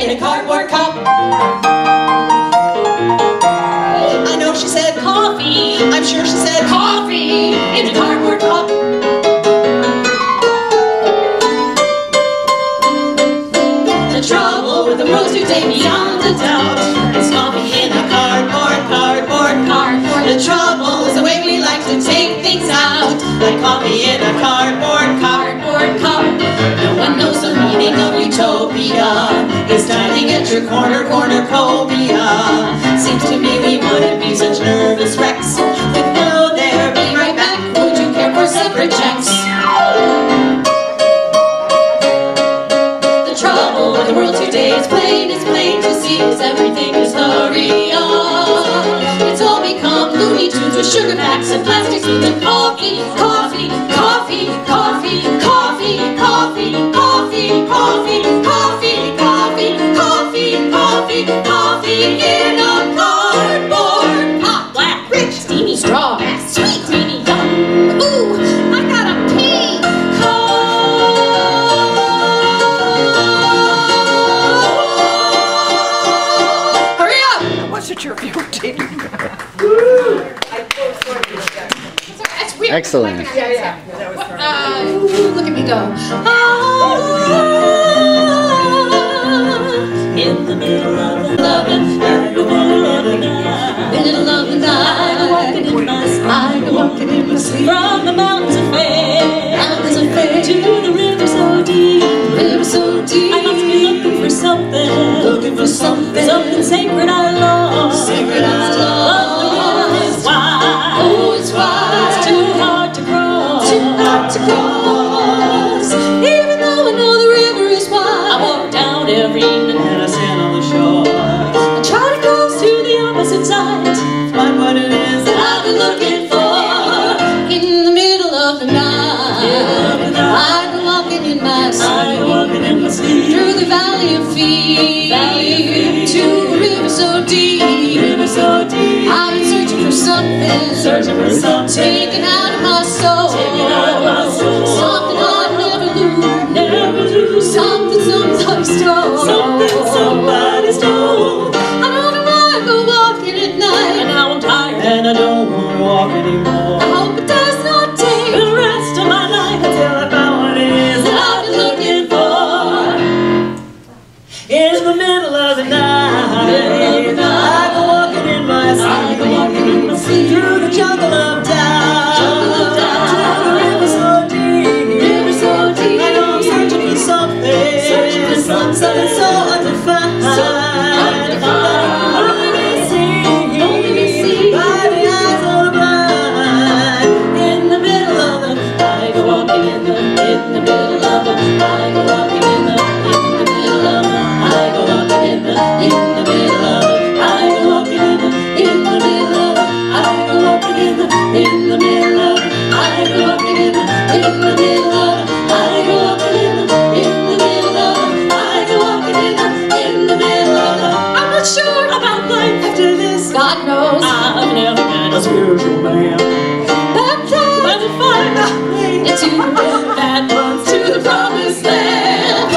in a cardboard cup. I know she said coffee. I'm sure she said coffee in a cardboard cup. The trouble with the world's today beyond a doubt is coffee in a cardboard, cardboard, cardboard. The trouble is the way we like to take things out, like coffee in a cardboard, cardboard cup. No one knows the meaning of utopia. It's time to get your cornucopia. Seems to me we wouldn't be such nervous wrecks. With hello there, be right back. Would you care for separate checks? The trouble with the world today is plain to see, is everything is hurry up. It's all become Looney Tunes with sugar packs and plastic spoons and coffee, coffee, coffee, coffee, coffee, coffee, coffee, coffee, coffee, coffee, coffee, coffee, coffee in a cardboard pot. Black, rich, steamy, straw, sweet, creamy, yum. Ooh, I gotta pee. Hurry up! What's it your favorite TV? That's weird. Excellent. Look at me go. In the middle of the loving, middle of the night, I go walking in my sleep. I go walking in my sleep. From the mountains of fame, to the river so deep, river so deep. I must be looking for something, something sacred I love, sacred I love. But the river is wide, oh it's wide, it's too hard to cross, too hard to cross. Even though I know the river is wide, I walk down every evening and I stand on the shore. I try to cross to the opposite side, find what it is that I've been looking for. In the middle of the night, I go walking in my sleep, through the valley of fear, to a river so deep, I've been searching for something, taken out of my soul, something I'd never lose, something somebody stole, I don't know why I go walking at night, and now I'm tired and I don't want to walk anymore. I hope it does not take the rest of my life until I found what it is that I've been looking for. In the middle of the night, I go walking in my sleep, through the jungle of doubt, to the river so deep, I know I'm searching for something so undefined, that only may see by the eyes of the blind. In the middle of the, I go walking in the middle of the, I go walking in the middle of the, I go walking in the middle of the, I go walking in the middle of the, I go walking in the middle of the, I go walking in the middle of the, I go walking in the middle of the, I go walking in the middle of the. I'm not sure about life after this. God knows I've never been a spiritual man, baptized by the fire into that runs to the promised land.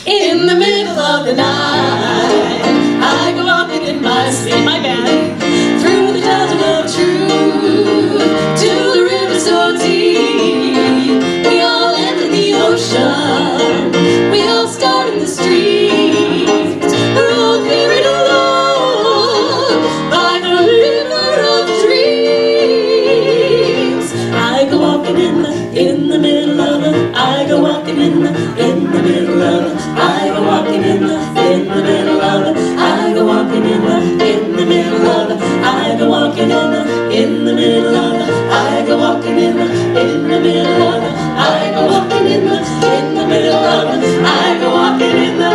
In the middle of the night, I go walking in my sleep, my bad, through the desert of truth, to the river so deep. We all end in the ocean, we all start in the streets. We're all carried along by the river of dreams. I go walking in the middle of the, I go walking in the middle of the, I go walking in the middle of the, I go walking in the middle of the, I go walking in the middle of the, I go walking in the middle of the, I go walking in the middle of the, I go walking in the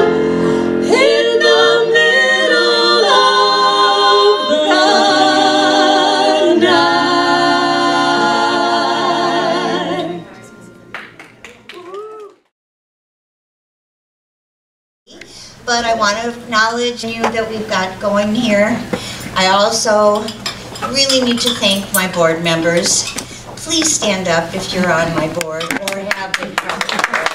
middle of the. But I want to acknowledge you that we've got going here. I also really need to thank my board members. Please stand up if you're on my board or have been from the board.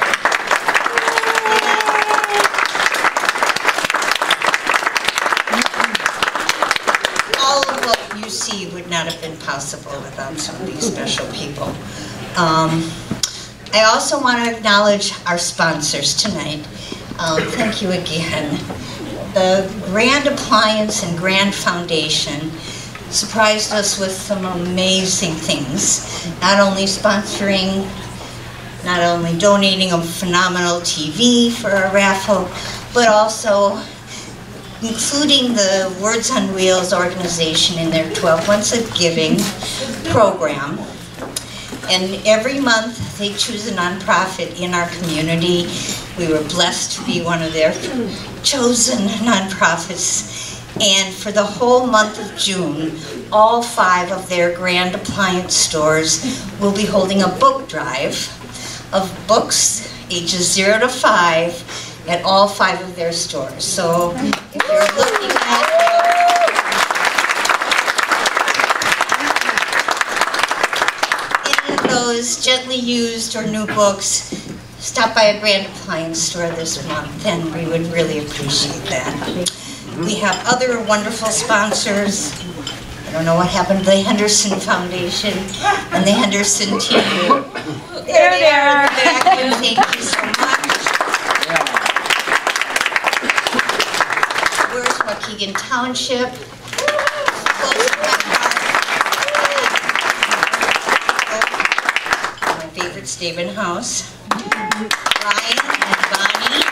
not have been possible without some of these special people. I also want to acknowledge our sponsors tonight. Thank you again. The Grand Appliance and Grand Foundation surprised us with some amazing things. Not only donating a phenomenal TV for a raffle, but also including the Words on Wheels organization in their 12 Months of Giving program. And every month they choose a nonprofit in our community. We were blessed to be one of their chosen nonprofits. And for the whole month of June, all 5 of their Grand Appliance stores will be holding a book drive of books ages 0 to 5 at all 5 of their stores. So if you're looking at any of those gently used or new books, stop by a Grand Appliance store this month, and we would really appreciate that. We have other wonderful sponsors. I don't know what happened to the Henderson Foundation and the Henderson team. There they are in the back, and thank you so much. Where's Waukegan Township? My favorite Staben House. Ryan and Bonnie.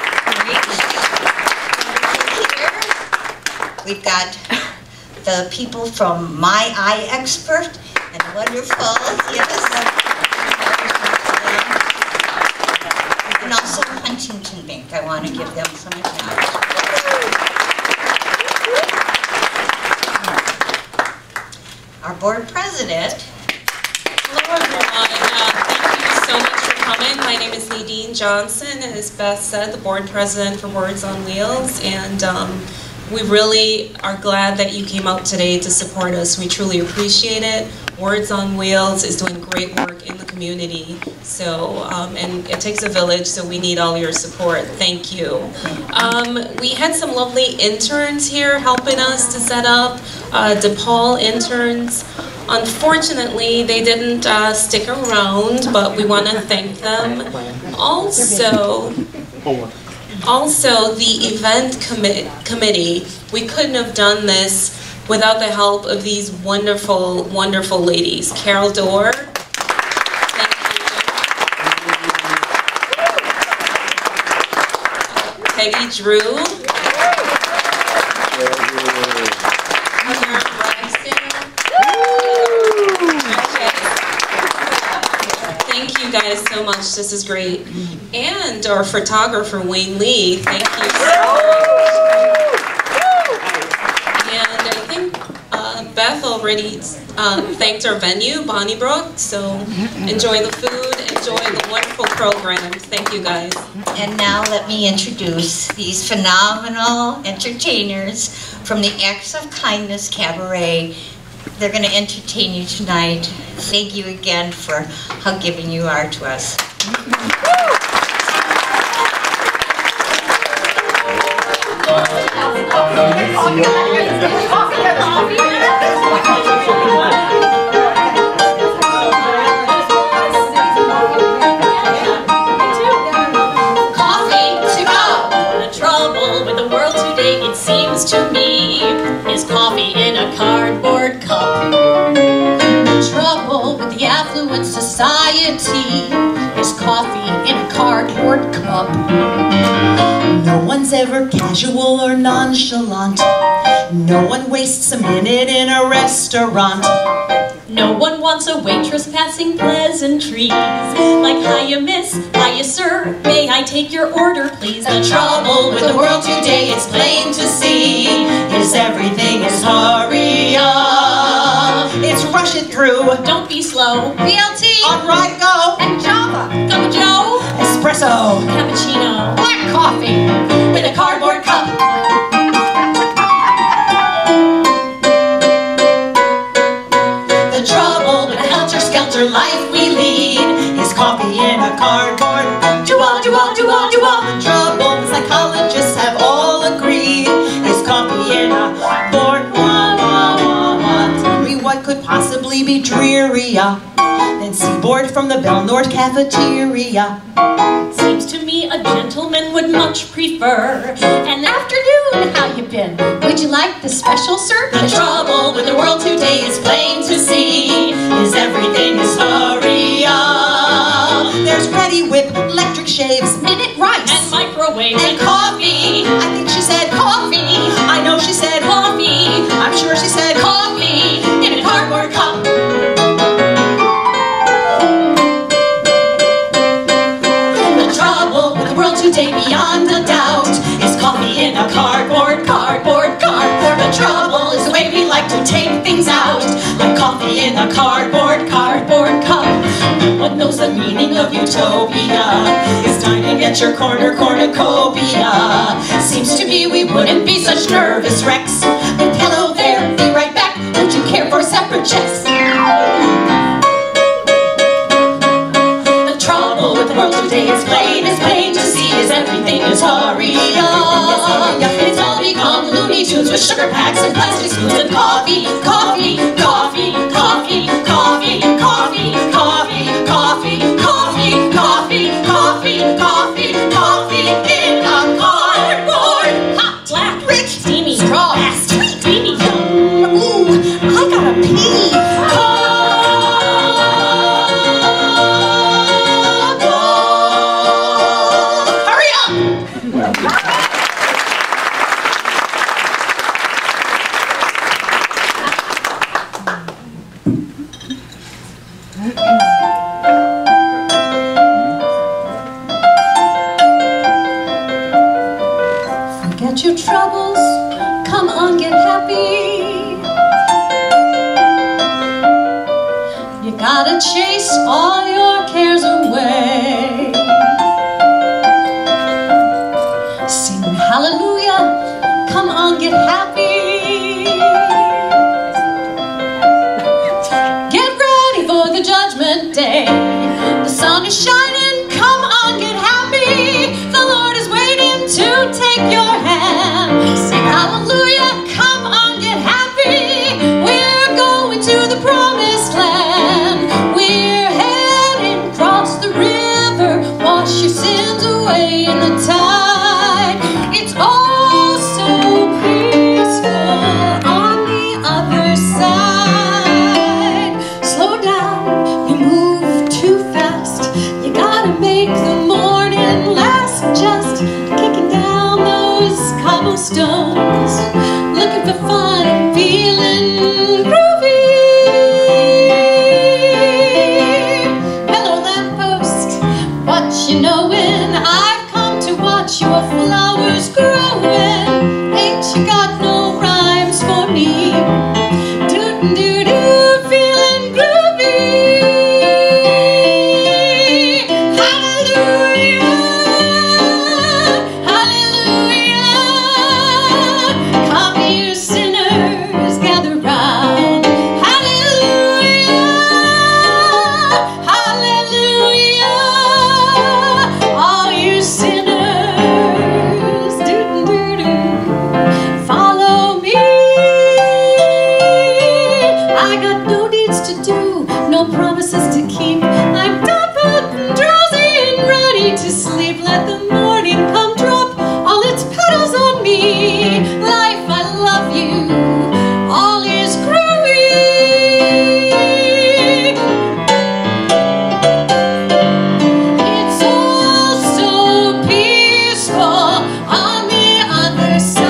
We've got the people from My Eye Expert and wonderful, yes. And also Huntington Bank. I want to give them some applause. Our board president. Hello everyone. Thank you so much for coming. My name is Nadine Johnson, and as Beth said, the board president for Words on Wheels. And we really are glad that you came out today to support us. We truly appreciate it. Words on Wheels is doing great work in the community. So, and it takes a village, so we need all your support. Thank you. We had some lovely interns here helping us to set up, DePaul interns. Unfortunately, they didn't stick around, but we want to thank them. Also, the event committee, we couldn't have done this without the help of these wonderful, wonderful ladies. Carol Dorr, thank you. Peggy Drew. Ragsdale. Thank you guys so much. This is great. And our photographer, Wayne Lee. Thank you so much. And I think Beth already thanked our venue, Bonnybrook. So enjoy the food, enjoy the wonderful programs. Thank you guys. And now let me introduce these phenomenal entertainers from the Acts of Kindness Cabaret. They're going to entertain you tonight. Thank you again for how giving you are to us. Coffee to go. The trouble with the world today, it seems to me, is coffee in a cardboard cup. The trouble with the affluent society is coffee in a cardboard cup. No one's ever casual or nonchalant. No one wastes a minute in a restaurant. No one wants a waitress passing pleasantries like, hiya miss, hiya sir, may I take your order please? The trouble with the world today, it's plain to see, is everything is hurry up. It's rush it through, don't be slow. BLT, on right go, and Java, Double Joe, espresso, cappuccino, black coffee, in a cardboard cup. The trouble with the helter-skelter life we lead is coffee in a cardboard. Do-all, do-all, do-all, do-all. The trouble the psychologists have all agreed is coffee in a board. What could possibly cardboard from the Bell North cafeteria. Seems to me a gentleman would much prefer an afternoon. How you been? Would you like the special, sir? The trouble with the world today is plain to see, is everything hysteria. There's ready whip, electric shaves, Minute rice And microwave and coffee. I think she said coffee. I know she said coffee. I'm sure she said coffee in a cardboard cup. The trouble with the world today, beyond a doubt, is coffee in a cardboard. The trouble is the way we like to take things out, like coffee in a cardboard cup. No one knows the meaning of utopia. It's time to get your cornucopia. Seems to me we wouldn't be such nervous wrecks. But hello there, be right back. Would you care for separate checks? The trouble with the world today is plain to see, is everything is hysteria. It's all become Looney Tunes with sugar packs and plastic spoons and coffee in a cardboard. hot, black, Rich, steamy, straw, fast, sweet, steamy. Ooh, I gotta pee. Hurry up! Forget your troubles, come on, get happy. You gotta chase all your cares away. Sing hallelujah, come on, get happy. Get ready for the judgment day. The sun is shining, come on, get happy. The Lord is waiting to take your hand. Sing hallelujah, come on, get happy. We're going to the promised land. We're heading across the river. Wash your sins away in the tide. It's all so peaceful on the other side. Slow down, you move too fast. You gotta make the morning last. Just kicking down those cobblestones, looking for fun and feeling groovy. Hello lamppost, what you knowin'? I've come to watch your flowers growin'. Ain't you got no rhymes for me? Doo-doo-doo, feeling groovy. Hallelujah, hallelujah. Come you sinners, gather round. Hallelujah, hallelujah. All you sinners, doo-doo-doo-doo, follow me. I got no deeds to do, no promises to keep. I'm dappled and drowsy and ready to sleep. Let the morning come drop all its petals on me. Life, I love you. All is groovy. It's all so peaceful on the other side.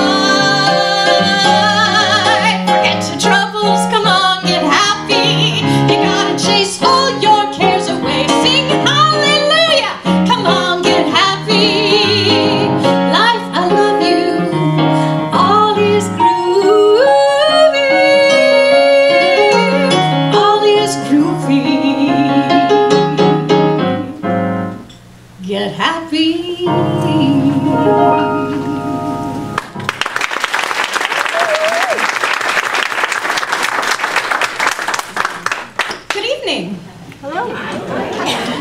Forget your troubles, come on, get happy. You gotta chase all your cares away. Sing hallelujah, come on, get happy. Life, I love you. All is groovy. All is groovy. Get happy. Good evening. Hello.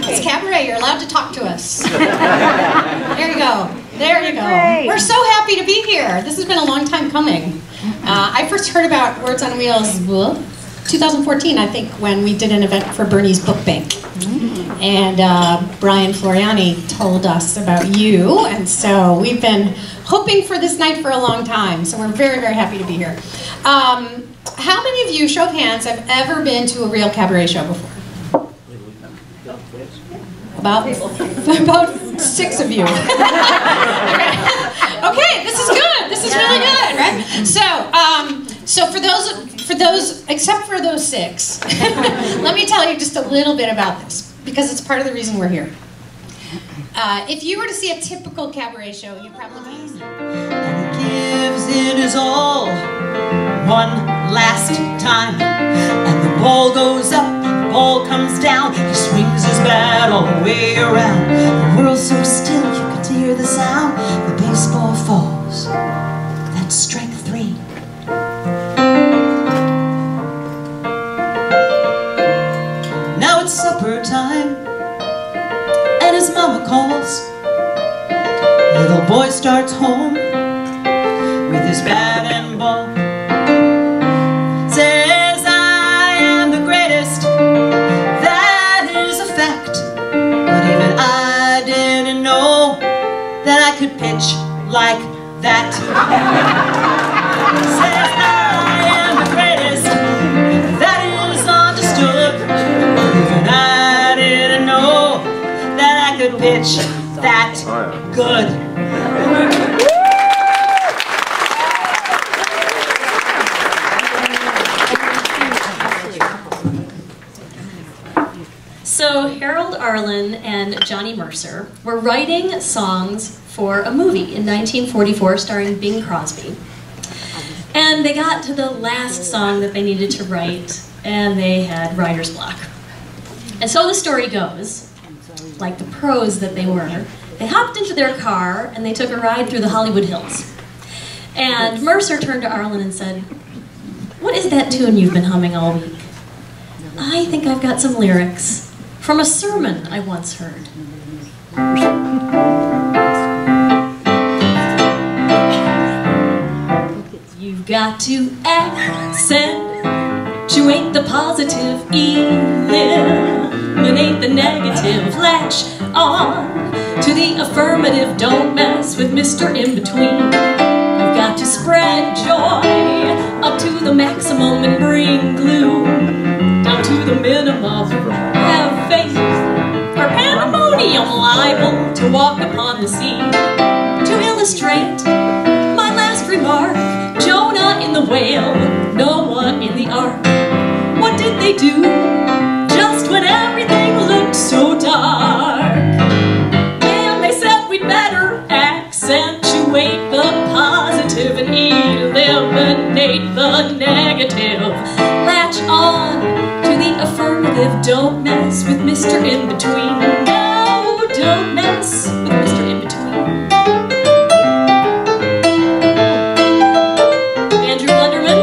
It's Cabaret. You're allowed to talk to us. There you go. There you go. We're so happy to be here. This has been a long time coming. I first heard about Words on Wheels 2014, I think, when we did an event for Bernie's Book Bank. And Brian Floriani told us about you, and so we've been hoping for this night for a long time, so we're very, very happy to be here. How many of you, show of hands, have ever been to a real cabaret show before? About 6 of you. Okay, this is good. This is really good, right? So for those, except for those 6, let me tell you just a little bit about this, because it's part of the reason we're here. If you were to see a typical cabaret show, you'd probably be... And he gives it his all, one last time. And the ball goes up, and the ball comes down. He swings his bat all the way around. The world's so still, you can hear the sound. The baseball falls. That's strike 3. Now it's supper time, and his mama calls. Little boy starts home with his bat and ball. Says, I am the greatest, that is a fact. But even I didn't know that I could pitch like that. Says, I am the greatest, that is understood. But even I didn't know that I could pitch that good. So Harold Arlen and Johnny Mercer were writing songs for a movie in 1944 starring Bing Crosby. And they got to the last song that they needed to write, and they had writer's block. And so the story goes, like the pros that they were, they hopped into their car and they took a ride through the Hollywood Hills. And Mercer turned to Arlen and said, "What is that tune you've been humming all week?" "I think I've got some lyrics from a sermon I once heard." "You've got to accentuate the positive, eliminate the negative, latch on to the affirmative, don't mess with Mr. In-Between. You've got to spread joy up to the maximum and bring gloom down to the minimum. Have faith or pandemonium liable to walk upon the scene. To illustrate my last remark, Jonah in the whale, Noah in the ark. What did they do just when everything looked so dark? And they said we'd better accentuate the positive and eliminate the negative. Latch on to the affirmative, don't mess with Mr. In-Between. No, don't mess with Mr. In-Between. Andrew Blunderman.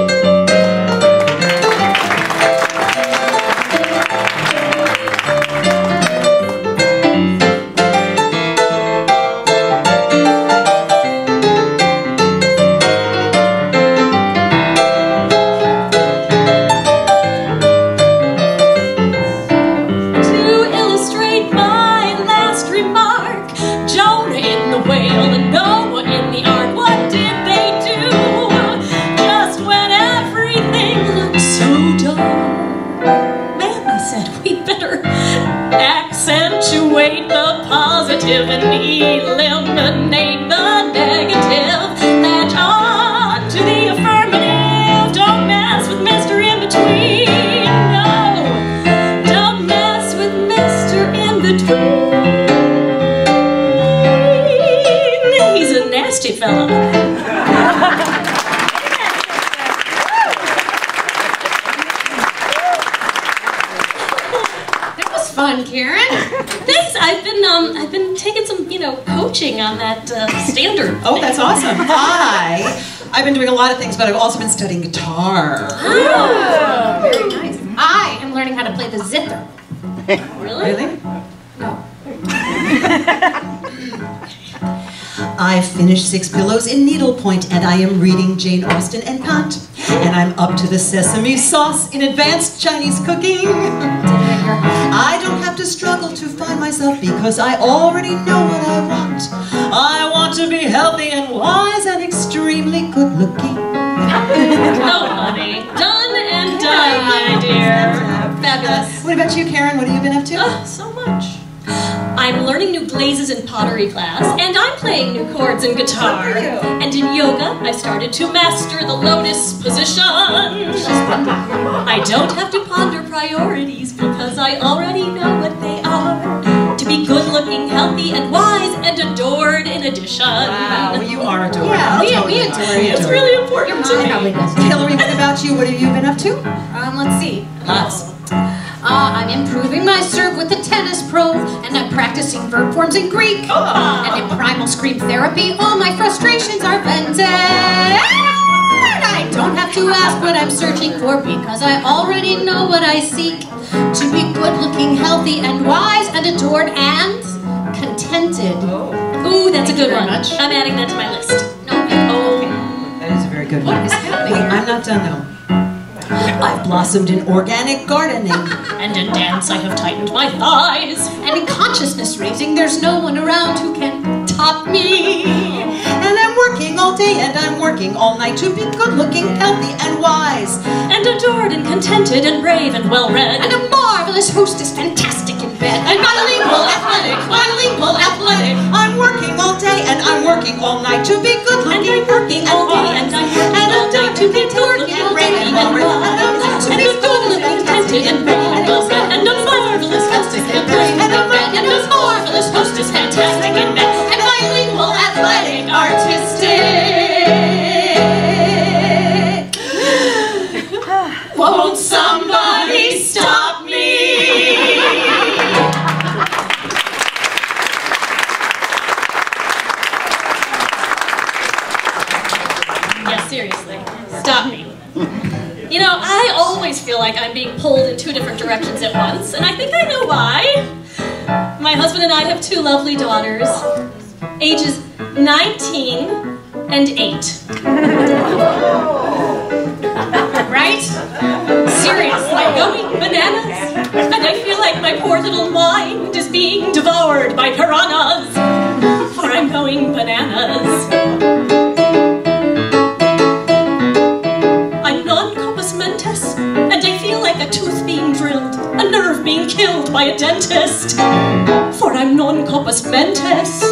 Accentuate the positive and eliminate the negative. Latch on to the affirmative. Don't mess with Mr. In-Between. No, don't mess with Mr. In-Between. He's a nasty fella. Fun, Karen. Thanks. I've been taking some, coaching on that standard. Oh, that's awesome. I've been doing a lot of things, but I've also been studying guitar. Oh, very nice. I am learning how to play the zither. Really? No. I finished 6 Pillows in needlepoint, and I am reading Jane Austen and Kant. And I'm up to the sesame sauce in advanced Chinese cooking. I don't have to struggle to find myself because I already know what I want. I want to be healthy and wise and extremely good looking. Oh, honey. Done and done, my dear. Fabulous. What about you, Karen? What have you been up to? Oh, so much. I'm learning new glazes in pottery class, and I'm playing new chords in guitar. And in yoga, I've started to master the lotus position. I don't have to ponder priorities because I already know what they are. To be good-looking, healthy, and wise, and adored in addition. Wow, you are adored. Yeah, we adore you. It's really important to me. Hillary, what about you? What have you been up to? Let's see. Lots. I'm improving my serve with the tennis pro, and I'm practicing verb forms in Greek. And in primal scream therapy, all my frustrations are vented. I don't have to ask what I'm searching for because I already know what I seek. To be good-looking, healthy, and wise, and adored, and contented. Ooh, that's a good one. Much. I'm adding that to my list. Okay. That is a very good one. What is happening? I'm not done though. I've blossomed in organic gardening. And in dance, I have tightened my thighs. And in consciousness raising, there's no one around who can top me. And I'm working all day and I'm working all night to be good looking, healthy, and wise. And adored and contented and brave and well-read. And a marvelous hostess, fantastic in bed. And bilingual, athletic, bilingual, athletic. I'm working all day and I'm working all night to be good looking, And I'm working all day and I'm working all night to be good looking, brave and well-read. And it's good looking, contented and brave and well-read. And a marvelous hostess, fantastic in bed. And a marvelous hostess, fantastic in bed. And bilingual, athletic, artistic. Won't somebody stop me? Yeah, seriously. Stop me. You know, I always feel like I'm being pulled in two different directions at once, and I think I know why. My husband and I have two lovely daughters, ages 19 and 8. Right? Seriously, going bananas. And I feel like my poor little mind is being devoured by piranhas. For I'm going bananas. I'm non-compos mentis, and I feel like a tooth being drilled, a nerve being killed by a dentist. For I'm non-compos mentis.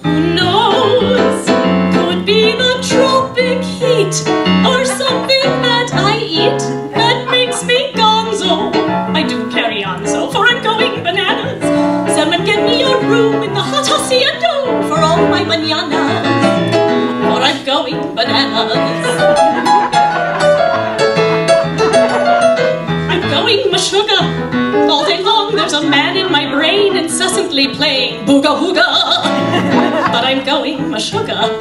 Who knows? Could be the tropic heat, or something that I eat that makes me gonzo. I do carry on so, for I'm going bananas. Someone get me a room in the hot hacienda for all my mañanas. For I'm going bananas. I'm going mashuga. All day long there's a man in my brain incessantly playing booga wooga. But I'm going mashuga.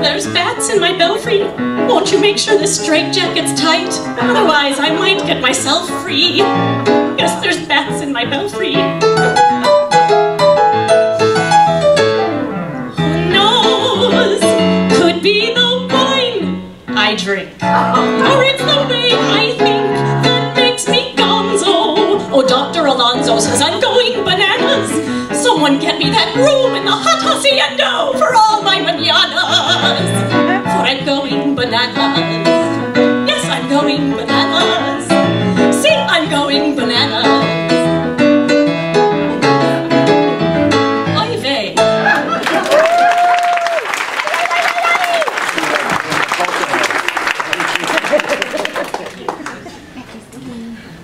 There's bats in my belfry. Won't you make sure this straitjacket's tight? Otherwise I might get myself free. Yes, there's bats in my belfry. Who knows? Could be the wine I drink. Or it's the way I think that makes me gonzo. Oh, Dr. Alonzo says I'm going bananas. Someone get me that room in the hot hacienda for all my mañanas. For I'm going bananas. Yes, I'm going bananas. See, I'm going bananas. Oy vey.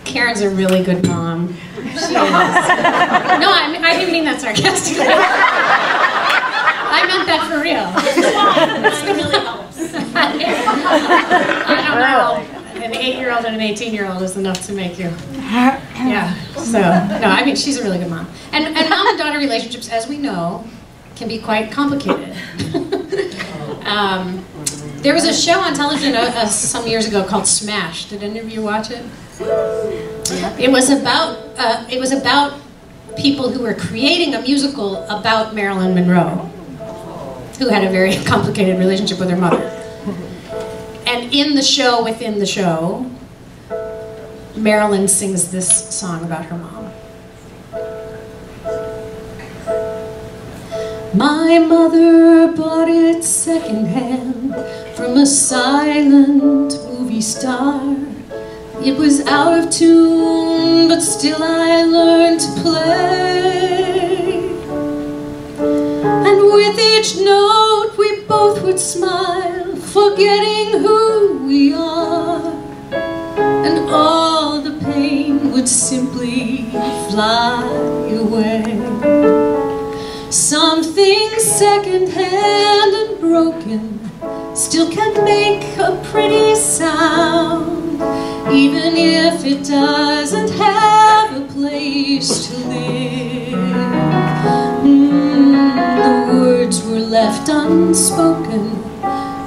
Karen's a really good mom. She is. No, I didn't mean that sarcastically. I meant that for real. That really helps. I don't know. An 8-year-old and an 18-year-old is enough to make you. Yeah. So, no, I mean, she's a really good mom. And mom and daughter relationships, as we know, can be quite complicated. There was a show on television some years ago called Smash. Did any of you watch it? It was about people who were creating a musical about Marilyn Monroe, who had a very complicated relationship with her mother. And in the show, within the show, Marilyn sings this song about her mom. My mother bought it secondhand from a silent movie star. It was out of tune, but still I learned to play. And with each note we both would smile, forgetting who we are. And all the pain would simply fly away. Something secondhand and broken still can make a pretty sound, even if it doesn't have a place to live. The words were left unspoken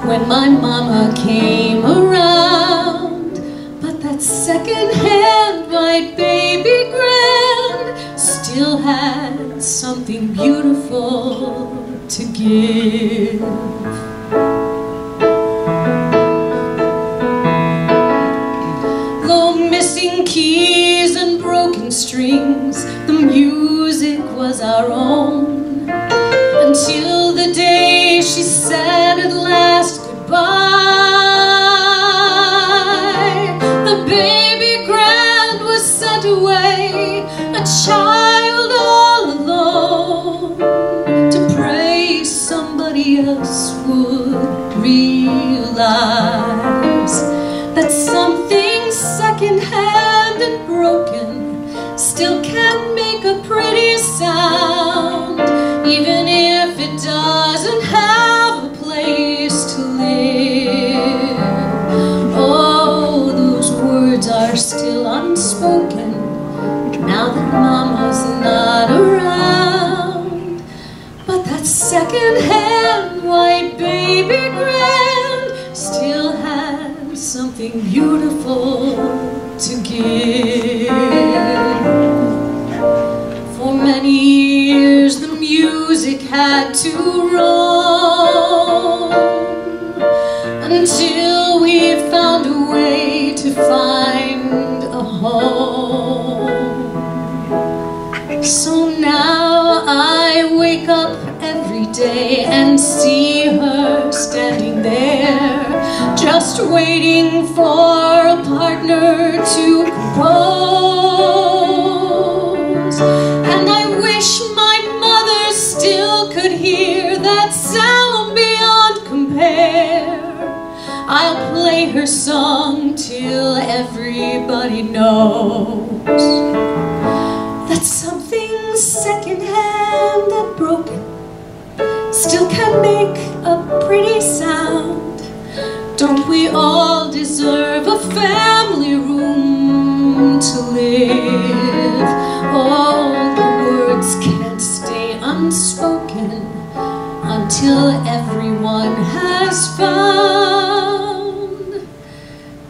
when my mama came around, but that second-hand white baby grand still had something beautiful to give. Though missing keys and broken strings, the music was our own, until the day she said at last goodbye. The baby grand was sent away, a child all alone, to pray somebody else would realize that something second-hand and broken still can make a pretty sound, even if it doesn't have a place to live. Oh, those words are still unspoken now that Mama's not around, but that second-hand white baby grand still has something beautiful to give. For many years the music had to roam, until we found a way to find a home. So now I wake up every day and see her standing there, just waiting for a partner to compose. And I wish my mother still could hear that sound beyond compare. I'll play her song till everybody knows that something second-hand and broken still can make a pretty sound. Don't we all deserve a family room to live? Oh, the words can't stay unspoken until everyone has found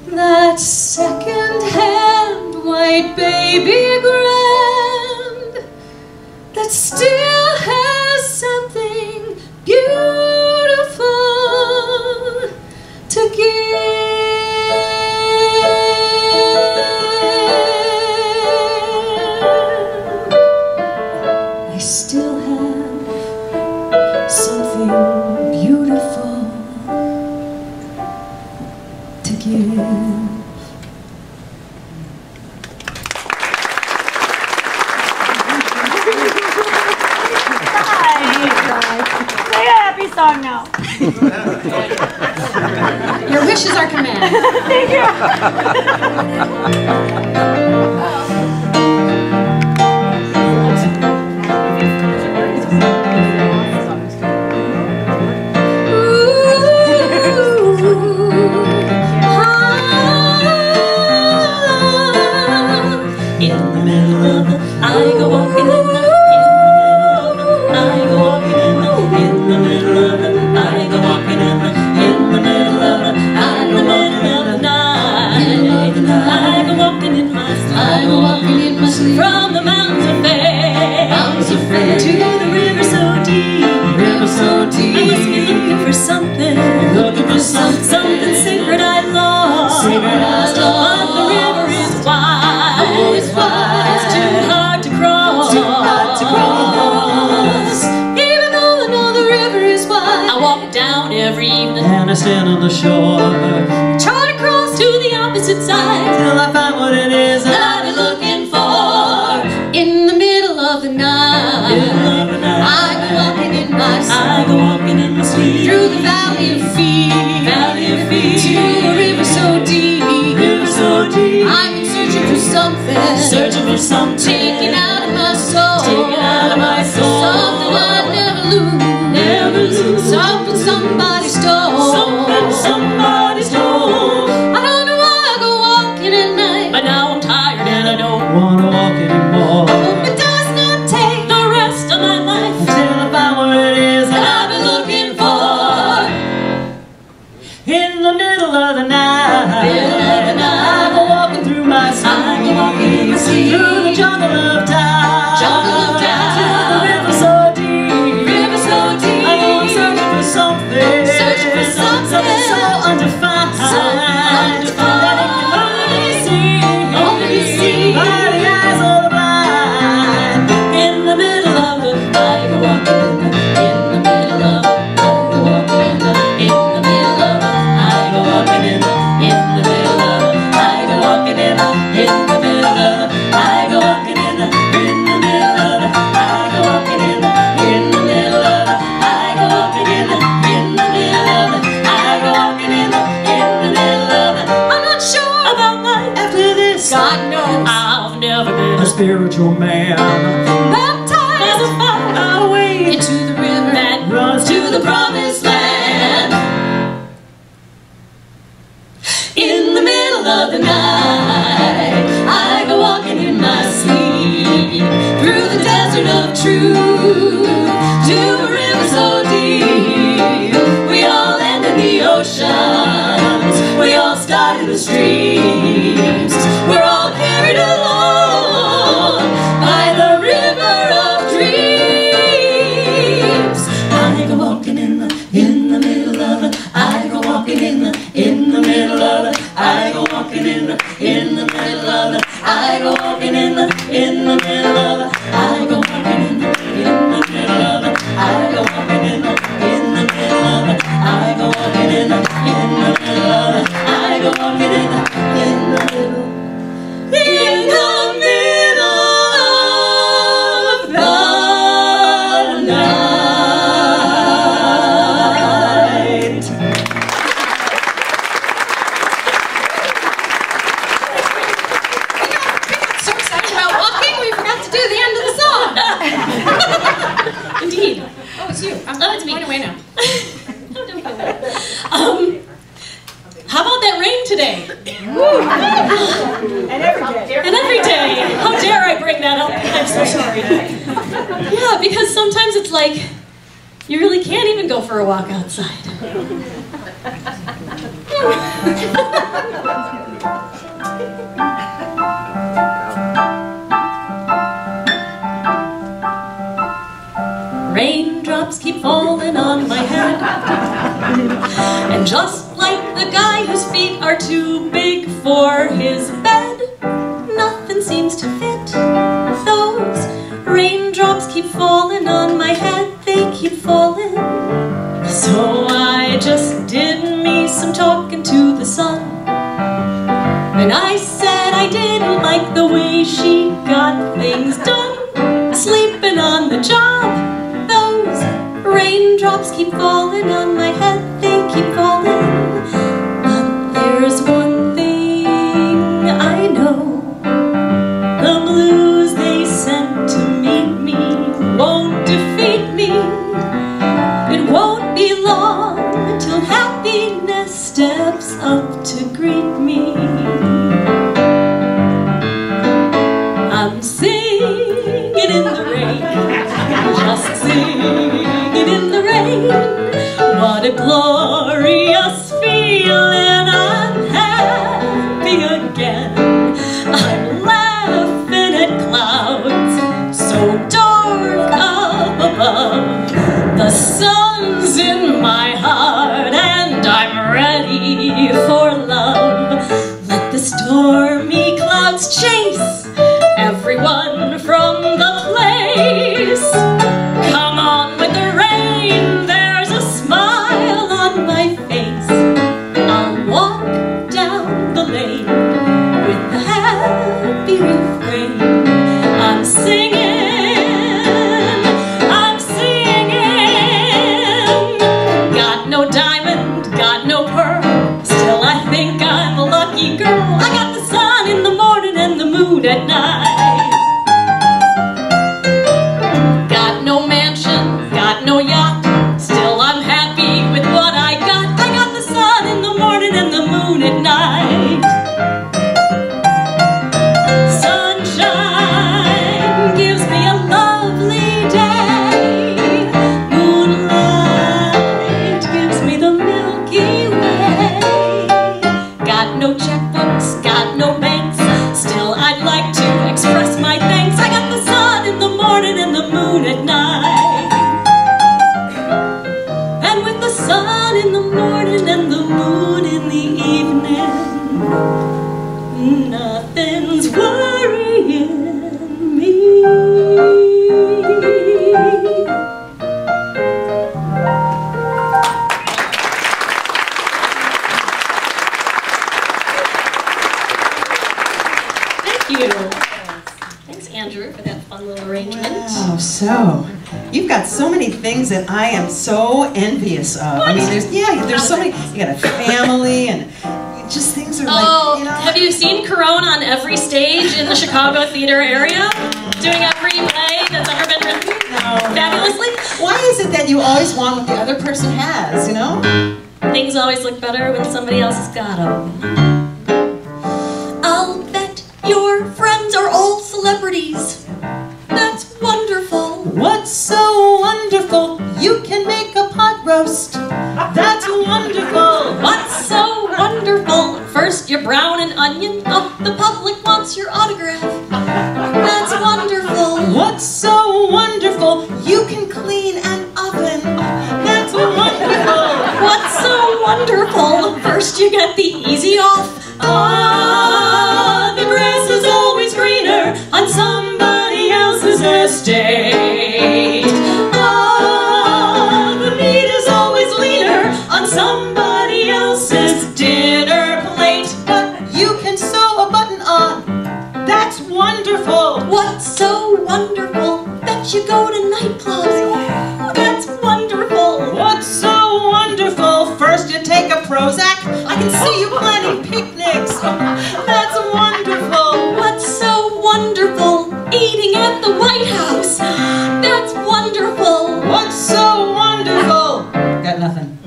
that second-hand white baby grand that still has something beautiful to give. I still have something beautiful to give. Play a happy song now. Your wish is our command. Thank you. In the middle of the, I go walking in the, I go walking in the middle of the, I go walking in the middle of the, I go walking in the night, I go walking in my sleep, I go walking in my sleep from the mountains of fair. so deep. I must be looking for something, something sacred I lost. But the river is wide, it's too hard to cross. Even though I know the river is wide, I walk down every evening and I stand on the shore, try to cross to the opposite side till I find what it is that I've been looking for. In the middle of the night, I go walking in my sleep, through the valley of feet, to a river so deep. I've been searching for something, taken out of my soul, something I'd never lose, something somebody stole. I don't know why I go walking at night, but now I'm tired and I don't wanna walk anymore. I hope it does not take the rest of my life Until I find what it is that I've been looking for. in the middle of the night. I go walking through my sleep, through the jungle of time, to the river so deep. I know I'm searching for something, something so undefined, that I can only see by the eyes of the blind. In the middle of the night, I go walking in the middle of the God knows I've never been a spiritual man, baptized away into the river that runs to the promised land. In the middle of the night, I go walking in my sleep, through the desert of truth, to a river so deep. We all end in the oceans, we all start in the streams. We're all carried along by the river of dreams. I go walking in the middle of it. I go walking in the middle of it. I go walking in the middle of it. I go walking in the middle of it. I go walking in the middle of it. I go walking in the middle of it. I go walking in the middle of it. I go walking in the middle. In the middle of the night. So excited about walking, we forgot to do the end of the song. Indeed. Oh, it's you. I'm it's me. going away now. How about that rain today? And every day. And every day. How dare I bring that up? I'm so sorry. Yeah, because sometimes it's like you really can't even go for a walk outside. Raindrops keep falling on my head, and just like the guy whose feet are too big for his bed, nothing seems to fit. Those raindrops keep falling on my head, they keep falling. So I just did me some talking to the sun, and I said I didn't like the way she got things done, sleeping on the job. Those raindrops keep falling on my head, they keep falling. But there's one thing I know, the blues they sent to meet me won't defeat me. It won't be long till happiness steps up to greet me. I'm singing in the rain, just singing in the rain. What a glorious feeling, I'm happy again. I'm laughing at clouds so dark up above. The sun rain. I'm singing, I'm singing. Got no diamond, got no pearl, still I think I'm a lucky girl. I got the sun in the morning and the moon at night. Got no mansion, got no yacht, still I'm happy with what I got. I got the sun in the morning and the moon at night. Sunshine gives me a lovely day. Moonlight gives me the Milky Way. Got no checkbooks, got no banks, still I'd like to express my thanks. I got the sun in the morning and the moon at night. And with the sun in the morning and the moon in the evening, nothing's worrying me. Thank you. Thanks, Andrew, for that fun little arrangement. Wow, so you've got so many things that I am so envious of. I mean, there's so many. You got a family and just things are like, you know. Have you seen Corone on every stage in the Chicago theater area? Doing every play that's ever been written? No. Fabulously? Why is it that you always want what the other person has, you know? Things always look better when somebody else has got them. I'll bet your friends are all celebrities. That's wonderful. What's so wonderful? You can make a pot roast. That's wonderful. What's so wonderful? First you brown an onion. Oh, the public wants your autograph. That's wonderful. What's so wonderful? You can clean an oven. That's wonderful. What's so wonderful? First you get the easy off. Ah, the grass is always greener on somebody else's estate. Ah, the meat is always leaner on somebody else's dinner plate. But you can sew a button on. That's wonderful. What's so wonderful? Bet you go to nightclubs. That's wonderful. What's so wonderful? First you take a Prozac. I can see you planning picnics. That's wonderful. What's so wonderful? Eating at the White House. That's wonderful. What's so wonderful? Got nothing.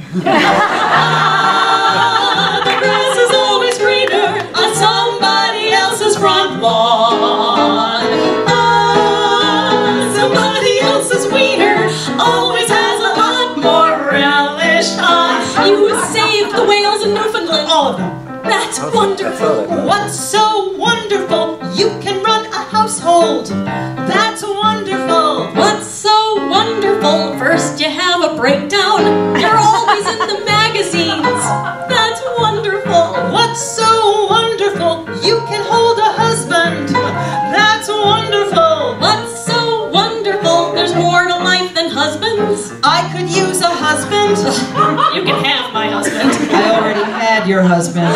Ah, the grass is always greener on somebody else's front lawn. Ah, somebody else's wiener always has a lot more relish. Ah, you saved the whales in Newfoundland. All of them. That's wonderful. What's so wonderful? You can run a household. That's wonderful. What's so wonderful? First you have a breakdown. You're always in the magazines. That's wonderful. What's so wonderful? You can hold a husband. That's wonderful. What's so wonderful? There's more to life than husbands. I could use a husband. You can have my husband. I already had your husband. Oh,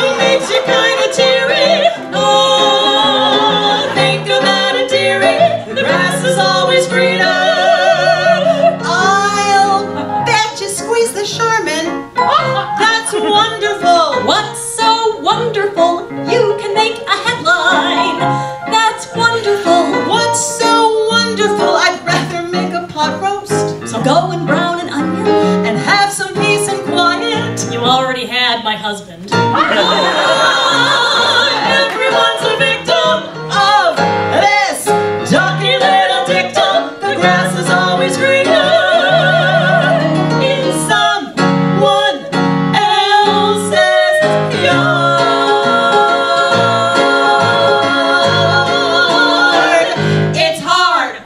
it makes you kind of teary. Oh, think about it, dearie. The grass is always greener. I'll bet you squeeze the Charmin. That's wonderful. What's so wonderful? You can make a headline. That's wonderful. What's so wonderful? I'd rather make a pot roast. So go and brown an onion. And have some peace and quiet. You already had my husband. Everyone's a victim of this ducky little dictum. The grass is always greener in someone else's yard. It's hard.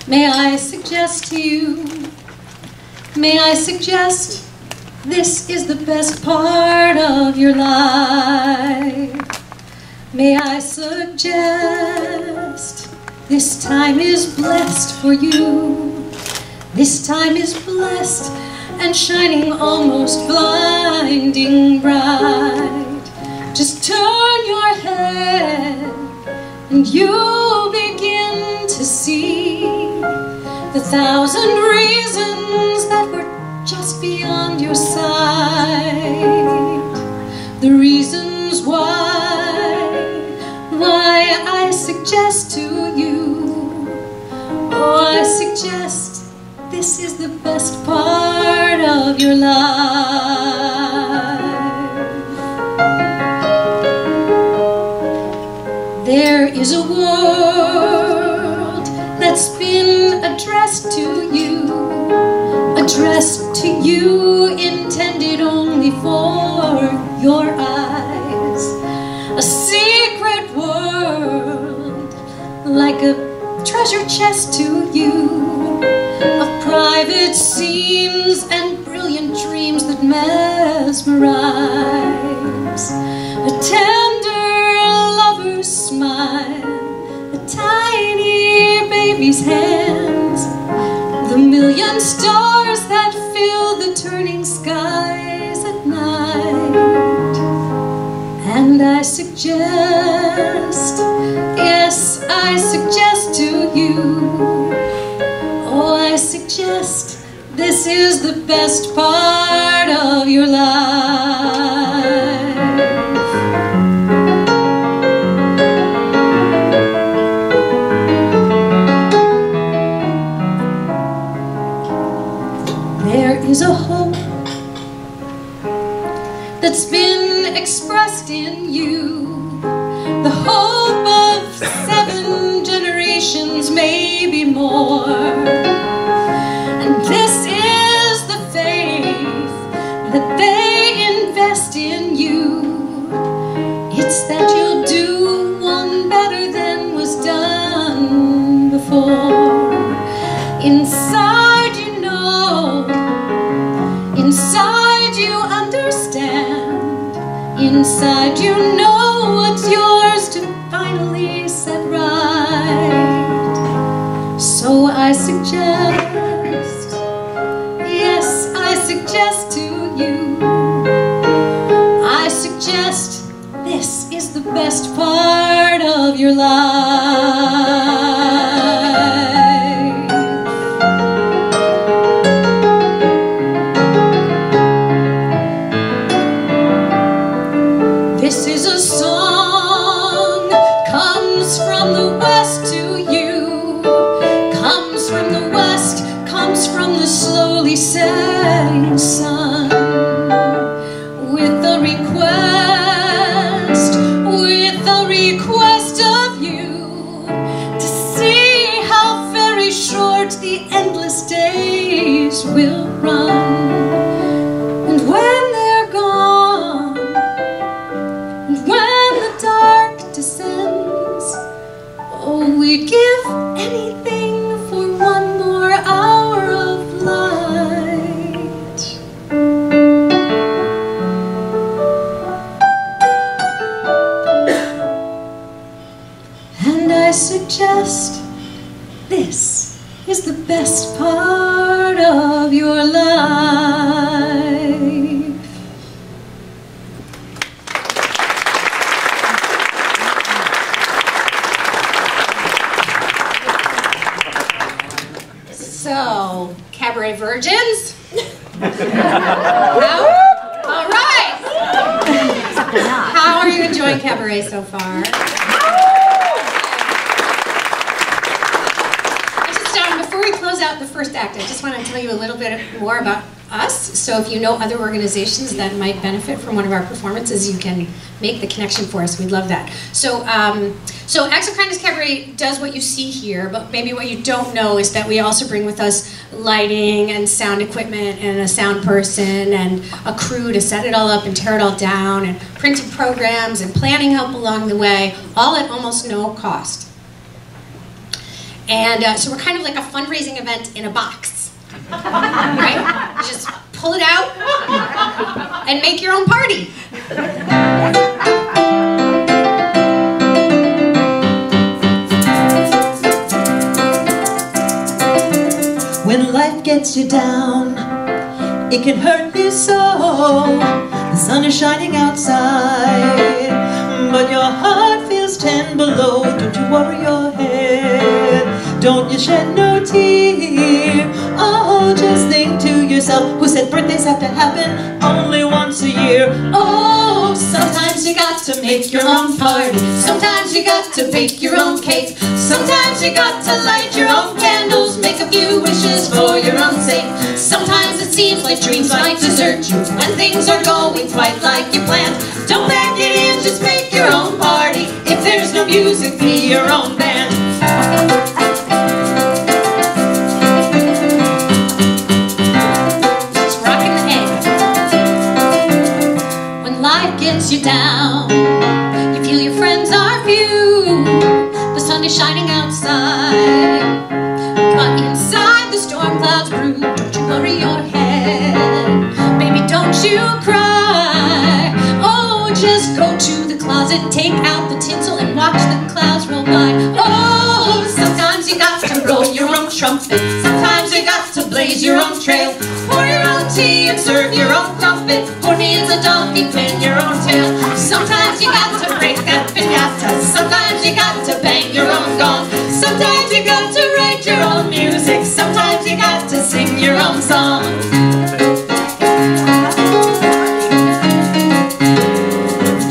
May I suggest to you, may I suggest this is the best part of your life. May I suggest, this time is blessed for you. This time is blessed and shining almost blinding bright. Just turn your head and you'll begin to see the 1,000 reasons that were just beyond your sight. The reasons why I suggest to you, oh, I suggest this is the best part of your life. There is a world that's been addressed to you, intended only for your eyes. A secret world, like a treasure chest to you, of private scenes and brilliant dreams that mesmerize. A tender lover's smile, a tiny baby's hands, the million stars that fill the turning skies at night. And I suggest, yes, I suggest to you, oh, I suggest this is the best part of your life. There is a hope that's been expressed in you, the hope of 7 generations, maybe more. And this is the faith that they invest in you. It's that you'll do one better than was done before. Inside you know, inside you understand, inside you know what's yours to finally set right. So I suggest, yes, I suggest to you, I suggest this is the best part of your life. This is a song, comes from the west to you, comes from the west, comes from the slowly setting sun, with a request of you to see how very short the endless days will run. And when they're gone, and when the dark descends, oh, we'd give anything for one more hour of light. And I suggest this is the best part of your life. So, Cabaret Virgins? All right! How are you enjoying Cabaret so far? Before we close out the first act, I just want to tell you a little bit more about us. So if you know other organizations that might benefit from one of our performances, you can make the connection for us. We'd love that. So, so Acts of Kindness Cabaret does what you see here, but maybe what you don't know is that we also bring with us lighting and sound equipment and a sound person and a crew to set it all up and tear it all down, and printed programs and planning help along the way, all at almost no cost. And so we're kind of like a fundraising event in a box, right? You just pull it out and make your own party. When life gets you down, it can hurt you so. The sun is shining outside, but your heart feels 10 below. Don't you worry your head, don't you shed no tear. Oh, just think to yourself, who said birthdays have to happen only once a year? Oh, sometimes you got to make your own party. Sometimes you got to bake your own cake. Sometimes you got to light your own candles, make a few wishes for your own sake. Sometimes it seems like dreams might desert you when things are going quite like you planned. Don't back it in, just make your own party. If there's no music, be your own band. Just rocking the head. When life gets you down, you feel your friends are few. The sun is shining outside, but inside the storm clouds brew. Don't you worry your head, baby, don't you cry. Oh, just go to the closet, take out the tinsel and watch the clouds roll by. Oh, sometimes you got to roll your own trumpet. Sometimes you got to blaze your own trail. Pour your own tea and serve your own crumpet. Who needs a donkey, pin your own tail. Sometimes you got to break that piñata. Sometimes you got to bang your own gong. Sometimes you got to write your own music. Sometimes you got to sing your own song.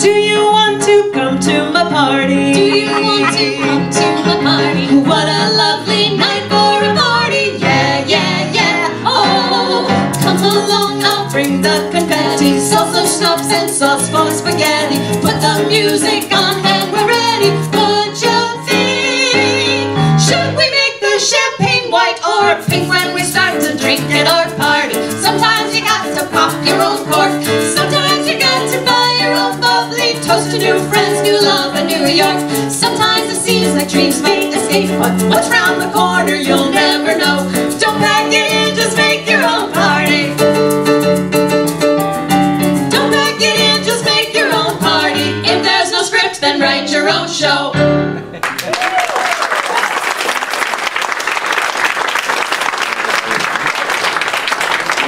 Do you want to come to my party? Do you want to come to my party? What a lovely night for a party. Yeah, yeah, yeah. Oh, Come along, I'll bring the confetti, salsa, schnapps, and sauce for spaghetti. Put the music on and we're ready. What you think? Should we make the champagne white or pink when we start to drink at our party? Sometimes you got to pop your own cork. Sometimes you got to buy your own bubbly. Toast to new friends, new love, and New York. Sometimes it seems like dreams might escape, but what's round the corner you'll never know. Don't pack it in, just make your own party. Don't pack it in, just make your own party. If there's no script, then write your own show.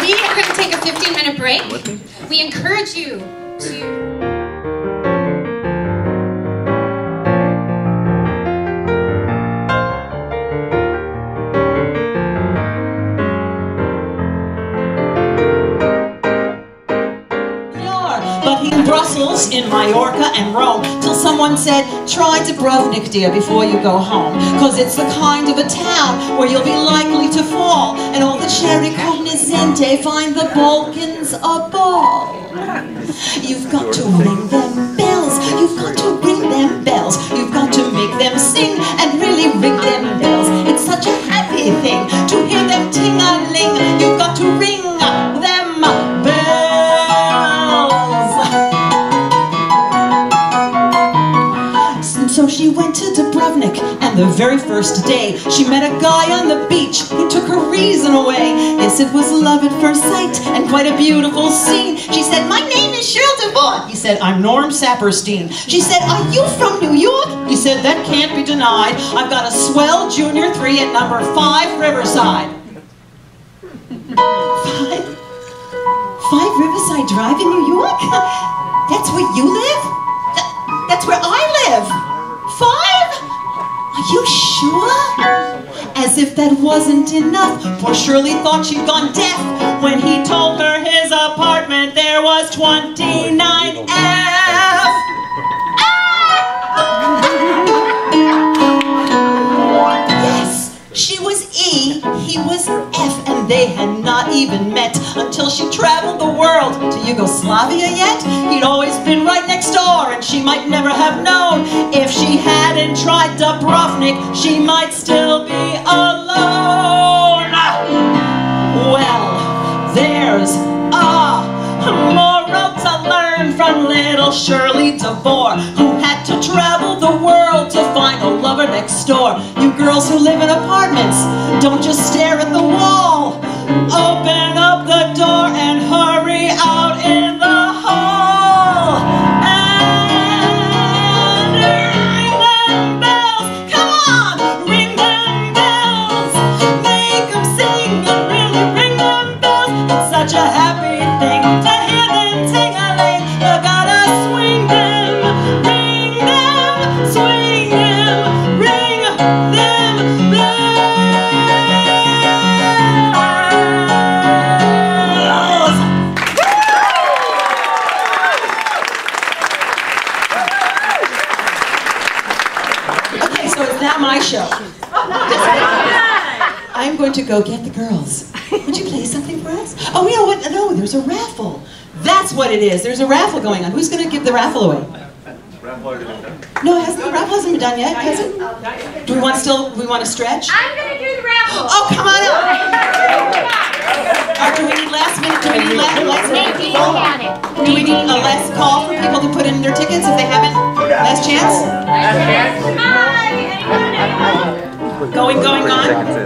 we are going to take a 15-minute break. We encourage you to... Brussels, in Mallorca and Rome, till someone said, try Dubrovnik, dear, before you go home, cause it's the kind of a town where you'll be likely to fall, and all the cherry cognoscente find the Balkans a ball. You've got to ring them bells, you've got to ring them bells, you've got to make them sing and really ring them bells. It's such a happy thing to hear them ting-a-ling. You've got to ring them bells. So she went to Dubrovnik, and the very first day she met a guy on the beach who took her reason away. Yes, it was love at first sight and quite a beautiful scene. She said, my name is Cheryl Devon. He said, I'm Norm Saperstein. She said, are you from New York? He said, that can't be denied. I've got a swell junior 3 at number 5 Riverside. 5 Riverside Drive in New York? That's where you live? That's where I live. 5? Are you sure? As if that wasn't enough, poor Shirley thought she'd gone deaf when he told her his apartment there was 29F. Yes, she was E, he was F, and they had not even met until she traveled the world. To Yugoslavia yet? He'd always been right next door, and she might never have known. If she hadn't tried Dubrovnik, she might still be alone. Well, there's a moral to learn from little Shirley DeVore, who had to travel the world to find a lover next door. You girls who live in apartments, don't just stare at the wall. Open up the door and going to go get the girls. Would you play something for us? Oh, you know what? No, there's a raffle. That's what it is. There's a raffle going on. Who's going to give the raffle away? No, the raffle hasn't been done yet, has it? Do we want to stretch? I'm going to do the raffle. Oh, come on up. Do we need last minute? Do we need last minute people? Do we need a last call for people to put in their tickets if they haven't? Last chance? Going, gone?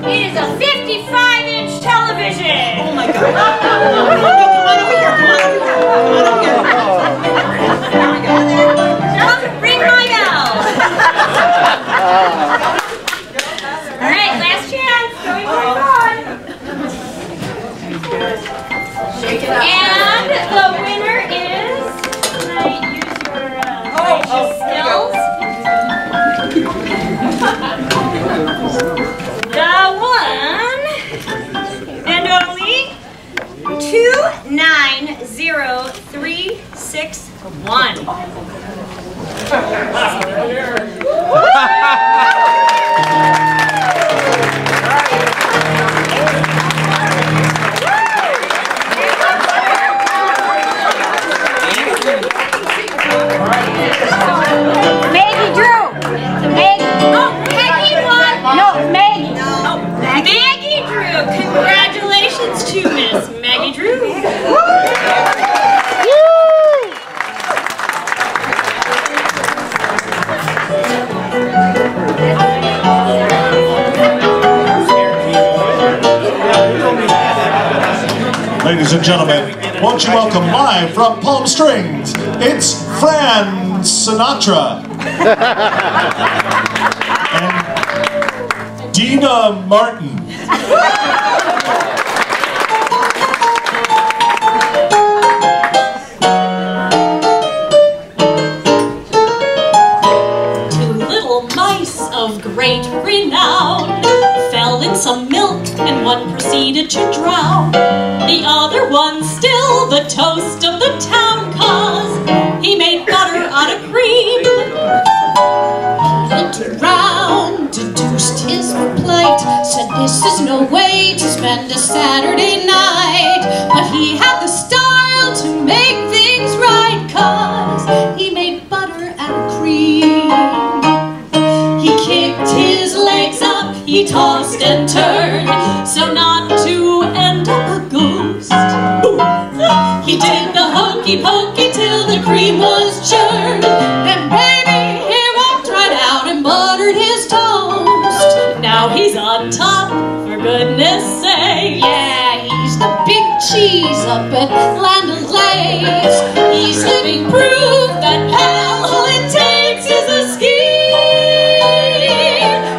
It is a 55-inch television. Oh my God. No, come on over here. Come on over here. Come on over here. There we go. Come ring my bell. All right, last chance. Going. And the winner is, can I use your gracious skills? The one and only 290361. Maggie Drew. Maggie. Oh, Maggie won. No, Maggie. Oh, Maggie Drew. Congratulations to Miss Maggie Drew. Ladies and gentlemen, won't you welcome live from Palm Springs, it's Sinatra and Dina Martin. Two little mice of great renown fell in some milk and one proceeded to drown. The other one still the toast of the town, 'cause he made butter out of cream. He looked around, deduced his plight, said this is no way to spend a Saturday night. But he had the style to make things right, 'cause he made butter out of cream. He kicked his legs up, he tossed and turned, so not to end up a ghost. He did the hokey pokey till the cream was churned. Then baby, he walked right out and buttered his toast. Now he's on top, for goodness sake. Yeah, he's the big cheese up at Land O'Lakes. He's living proof that all it takes is a scheme.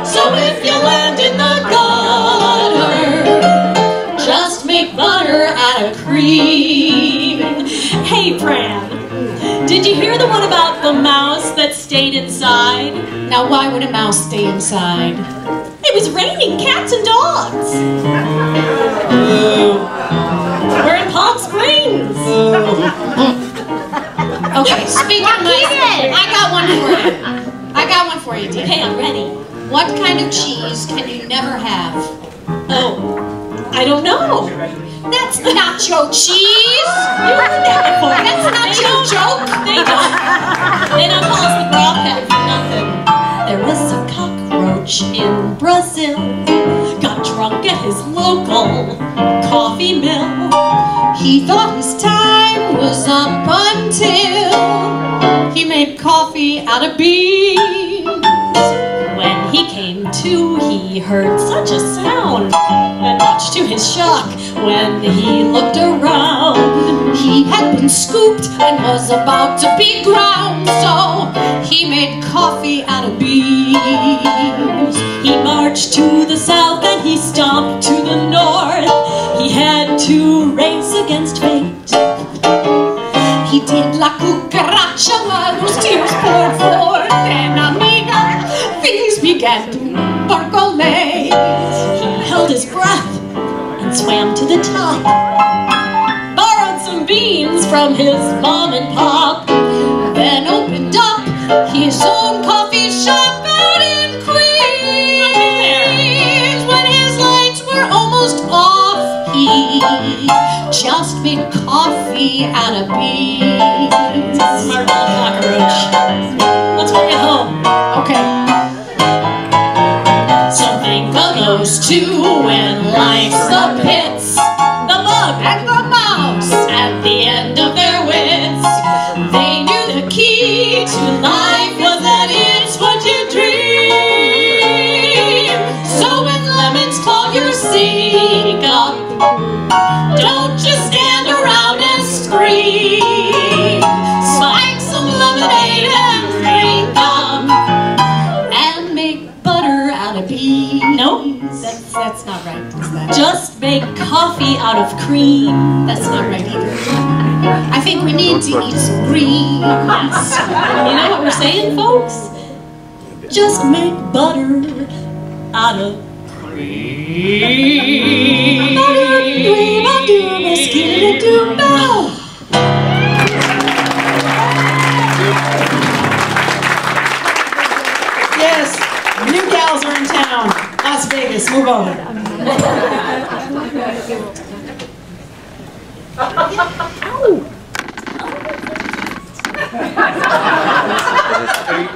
So if you land in the gutter, just make butter out of cream. Hey, Pran, did you hear the one about the mouse that stayed inside? Now, why would a mouse stay inside? It was raining cats and dogs. We're in Palm Springs. Okay, speaking of mice, I got one for you. I got one for you, dear. Okay, I'm ready. What kind of cheese can you never have? Oh, I don't know. That's nacho cheese. You heard that before. That's not your joke. They don't call us the Broadhead for nothing. There was a cockroach in Brazil, got drunk at his local coffee mill. He thought his time was up until he made coffee out of beans. When he came to, he heard such a sound, and much to his shock, when he looked around, he had been scooped and was about to be ground. So he made coffee out of beans. He marched to the south and he stomped to the north. He had to race against fate. He did la cucaracha while those tears poured forth, and amiga, things began to percolate. He held his breath and swam to the top, borrowed some beans from his mom and pop, then opened up his own coffee shop out in Queens. When his lights were just made coffee out of beans. Smart little cockroach. Let's bring it home. Okay. So think of those two when life's the pits, the bug and the mouse at the end of their wits. They knew the key to life was that it's what you dream. So when lemons clog your sink up, don't just stand around and scream. Spike some lemonade and drink up and make butter out of beans. Nope. That's not right, is that? Just make coffee out of cream. That's not right either. I think we need to eat some greens. Yes. You know what we're saying, folks? Just make butter out of cream. Yes, new gals are in town. Las Vegas, move over.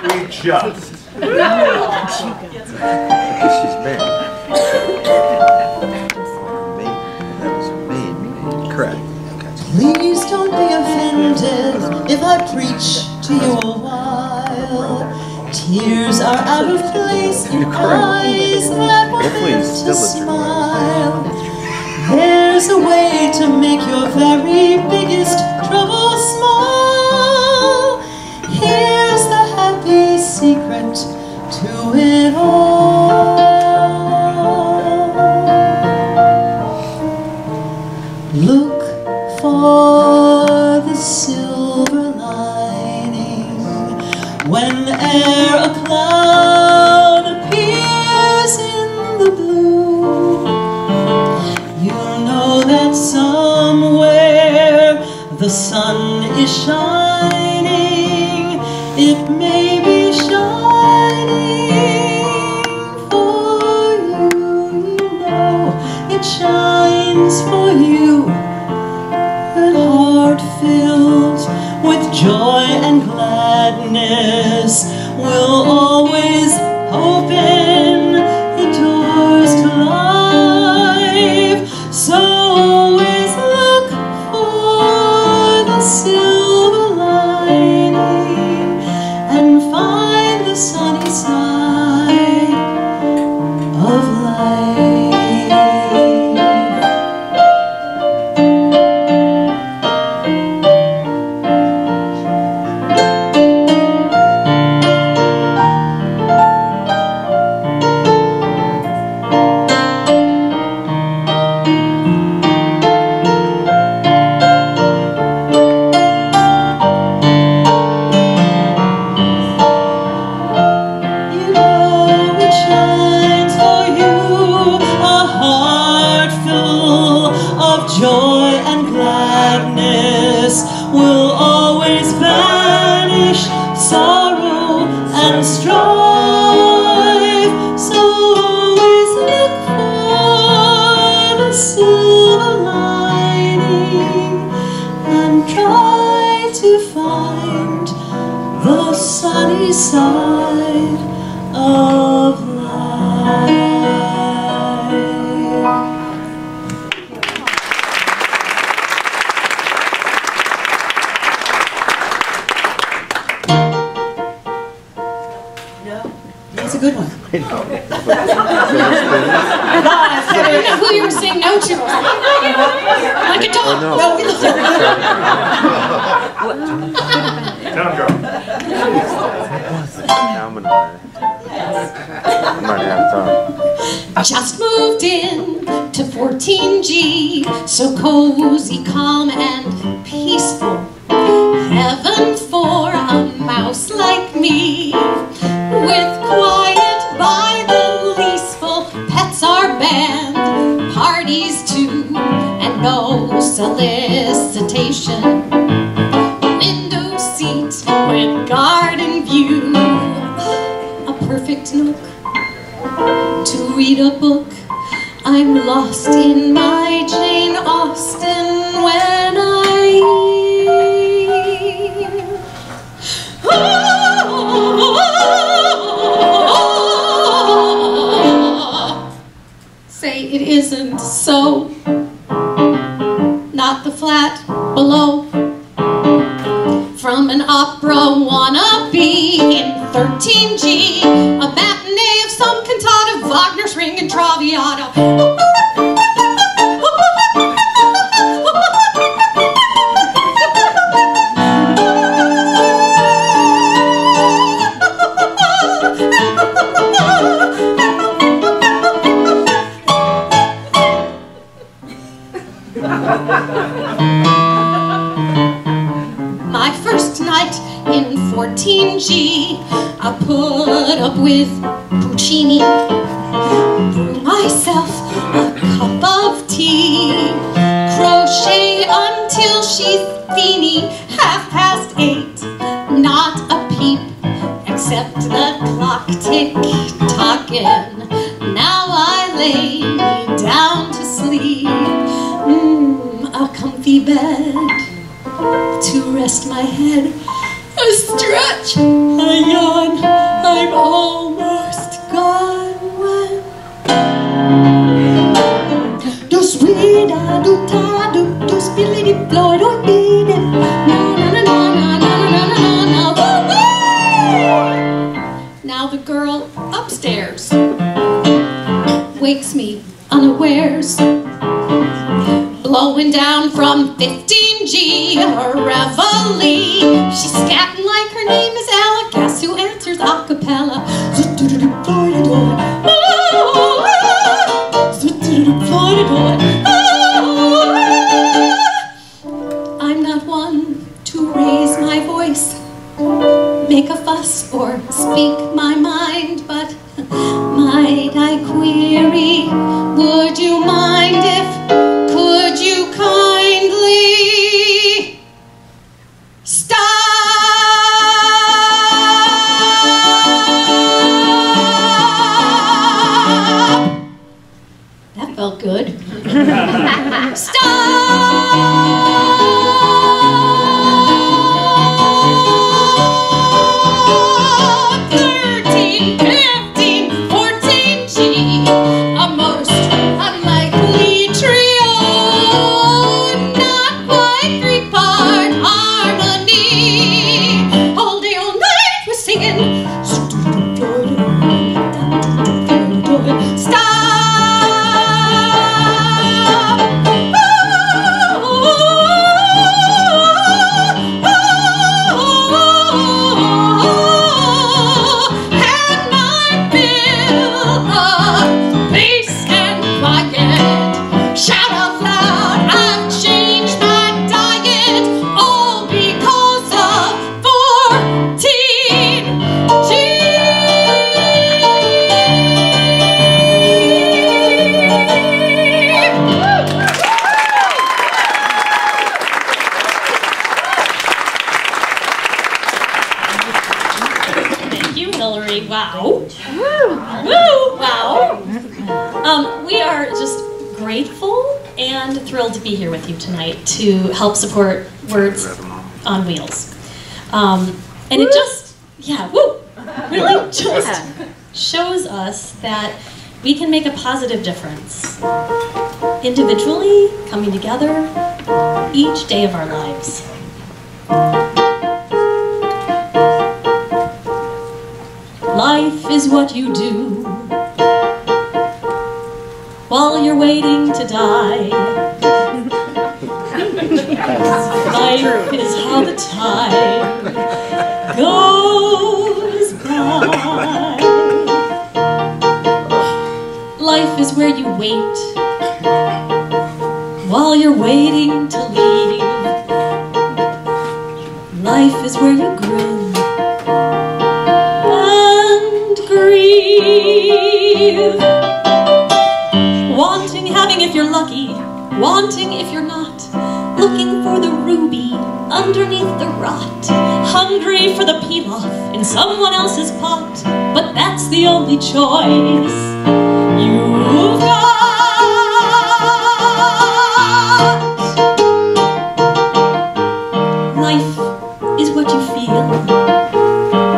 We just. She's made. That was made. Correct. Please don't be offended if I preach to you a while. Tears are out of place in eyes that were meant to smile. There's a way to make your very biggest trouble small. Here's the happy secret to it all. Look for the silver lining whene'er a cloud appears in the blue. You'll know that somewhere the sun is shining. It may be shining for you, you know it shines for you. An heart filled with joy and gladness will always open the doors to life. So always look for the silver lining and find the sunny side of life. Joy and gladness will always banish sorrow and strife. So always look for the silver lining and try to find the sunny side of life. That's a good one. I don't know who you were saying no to. Like a dog. Oh, no. Well, we looked at Town girl. Now I'm gonna have time. Just moved in to 14G, so cozy, calm, and peaceful. Heaven for a mouse like me, with quiet by the leaseful. Pets are banned, parties too, and no solicitation. Window seat with garden view, a perfect nook to read a book. I'm lost in my Jane Austen when I say it isn't so. Not the flat below. From an opera wannabe in 13G, a matinee of some cantata, Wagner's Ring and Traviata. My first night in 14G, I put up with Puccini, brew myself a cup of tea, crochet until she's feeny, 8:30, not a peep, except the clock tick-tocking. Now I lay me down to sleep, a comfy bed to rest my head, a stretch, a yawn, I'm almost gone when do swida do ta do spillity blow do beat it na na na na na na na na na. Now the girl upstairs wakes me unawares, blowing down from 15G, her reveille. She's scatting like her name is Ella. Guess who answers a cappella? I'm not one to raise my voice, make a fuss, or speak my mind, but might I query, would you mind if, could you kindly stop? That felt good. Stop! 13, 15, 14G, a most unlikely trio, not quite three-part harmony. All day, all night, we're singing. Stop! Shout out loud, I've changed my diet, all because of 14G. Thank you, Hillary. Wow. Woo! Wow. We are just grateful and thrilled to be here with you tonight to help support Words on Wheels. And it just, really just shows us that we can make a positive difference individually, coming together each day of our lives. Life is what you do while you're waiting to die. Life is how the time goes by. Life is where you wait while you're waiting to leave. Life is where you grin and grieve. Wanting, having if you're lucky, wanting if you're not, looking for the ruby underneath the rot, hungry for the pilaf in someone else's pot, but that's the only choice you've got. Life is what you feel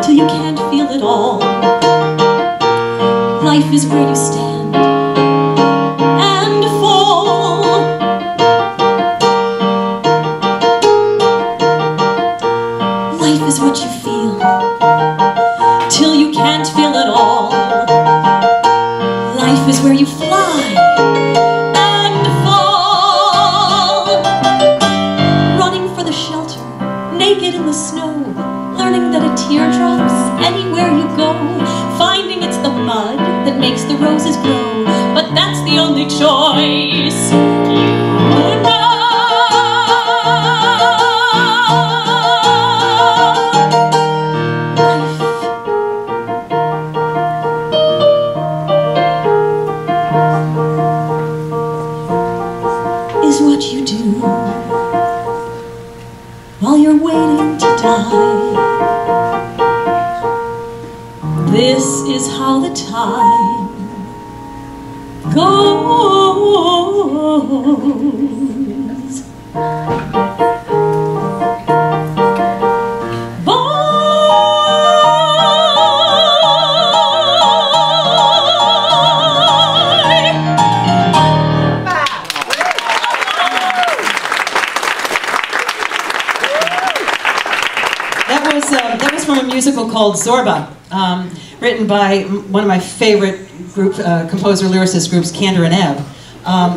till you can't feel it all. Life is where you stand and fall. Life is what you feel till you can't feel it all. Life is where you fly and fall. Running for the shelter, naked in the snow, learning that a tear drops anywhere you go, finding it's the mud that makes the roses grow, but that's the only choice you know. Is what you do while you're waiting to die. This is how the time goes. That was from a musical called Zorba, written by one of my favorite composer lyricist groups, Kander and Ebb,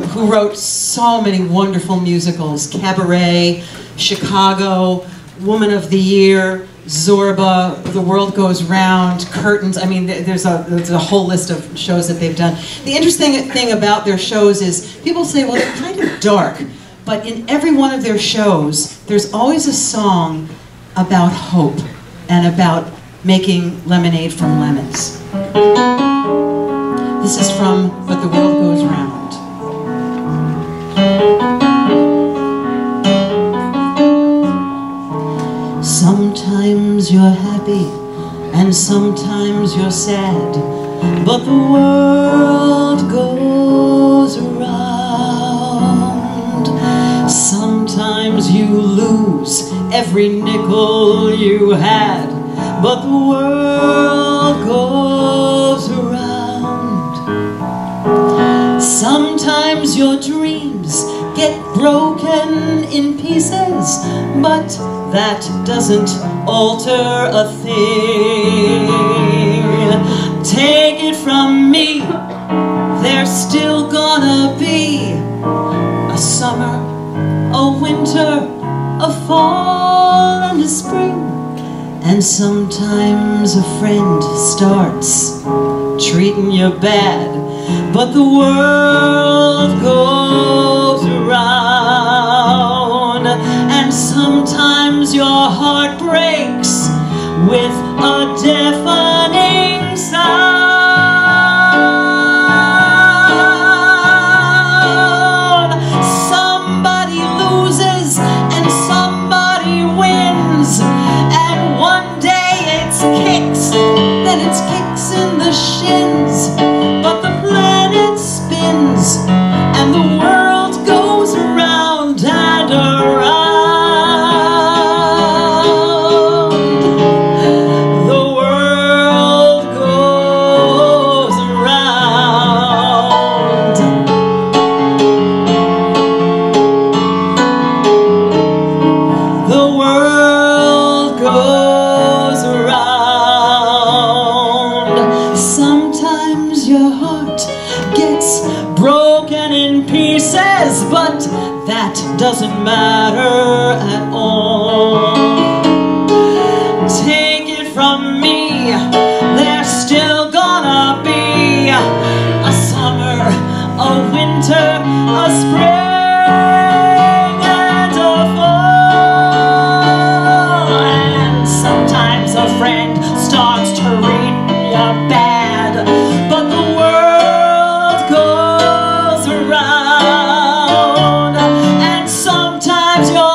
who wrote so many wonderful musicals: Cabaret, Chicago, Woman of the Year, Zorba, The World Goes Round, Curtains. I mean, there's a whole list of shows that they've done. The interesting thing about their shows is people say, well, they're kind of dark, but in every one of their shows, there's always a song about hope and about making lemonade from lemons. This is from But the World Goes Round. Sometimes you're happy and sometimes you're sad, but the world goes around. Sometimes you lose every nickel you had, but the world goes around. Sometimes your dreams get broken in pieces, but that doesn't alter a thing. Take it from me, there's still gonna be a summer, a winter, a fall and a spring. And sometimes a friend starts treating you bad, but the world goes around. And sometimes your heart breaks with a deafening sound. Somebody loses and somebody wins, and one day it's kicks, then it's kicks in the shins, but the planet spins and the world goes around and around. The world goes around. The world goes around. Sometimes your heart gets broken in pieces, but that doesn't matter at all. Take it from me, there's still gonna be a summer, a winter, a spring, and a fall. And sometimes a friend starts to read you bad, but the world goes around. And sometimes you're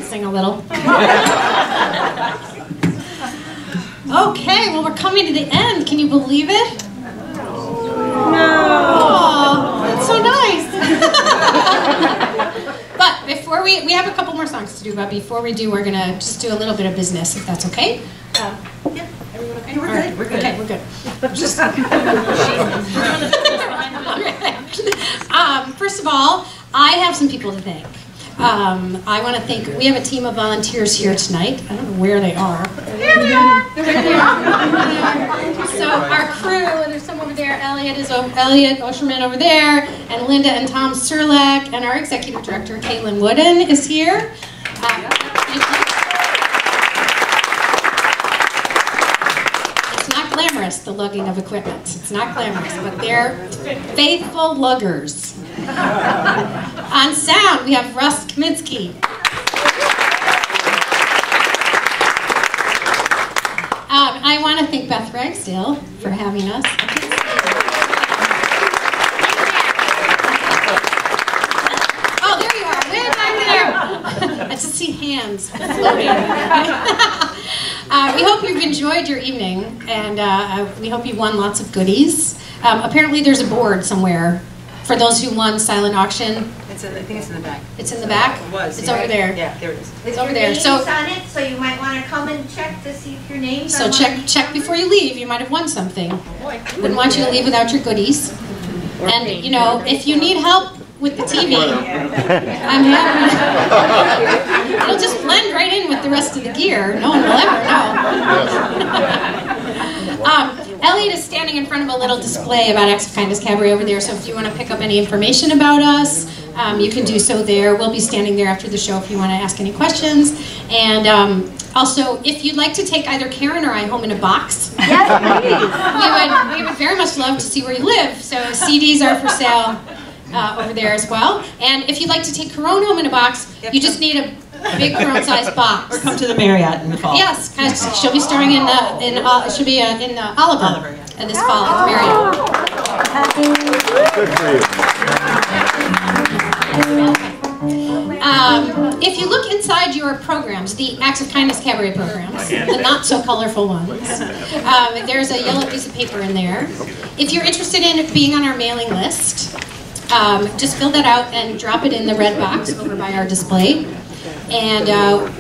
sing a little. Okay, well, we're coming to the end. Can you believe it? No. That's so nice. But before we have a couple more songs to do, but before we do, we're going to just do a little bit of business, if that's okay. Yeah. Everyone okay? We're good. We're good. Okay, we're good. Just first of all, I have some people to thank. I want to thank, we have a team of volunteers here tonight. I don't know where they are. Here they are. So our crew, there's some over there, Elliot Osherman over there, and Linda and Tom Serlak, and our executive director, Caitlin Wooden, is here. It's not glamorous, the lugging of equipment. It's not glamorous, but they're faithful luggers. On sound, we have Russ Kaminsky. I want to thank Beth Ragsdale for having us. Oh, there you are, way back there. I just see hands floating. We hope you've enjoyed your evening, and we hope you won lots of goodies. Apparently there's a board somewhere for those who won silent auction. I think it's in the back. It's in the back? It was. It's over there. Yeah, there it is. It's over there. So on it, so you might want to come and check to see if your name's So check before you leave. You might have won something. Wouldn't want you to leave without your goodies. And you know, if you need help with the TV, I'm happy. It'll just blend right in with the rest of the gear. No one will ever know. Elliot is standing in front of a little display about Acts of Kindness Cabaret over there, so if you want to pick up any information about us, you can do so there. We'll be standing there after the show if you want to ask any questions. And also, if you'd like to take either Karen or I home in a box, yes, we would very much love to see where you live. So CDs are for sale over there as well. And if you'd like to take Corone home in a box, you just need a big Corone-sized box. Or come to the Marriott in the fall. Yes, she'll be starring in she'll be in Oliver this fall at the Marriott. Good for you. If you look inside your programs, the Acts of Kindness Cabaret programs, the not so colorful ones, there's a yellow piece of paper in there. If you're interested in being on our mailing list, just fill that out and drop it in the red box over by our display. And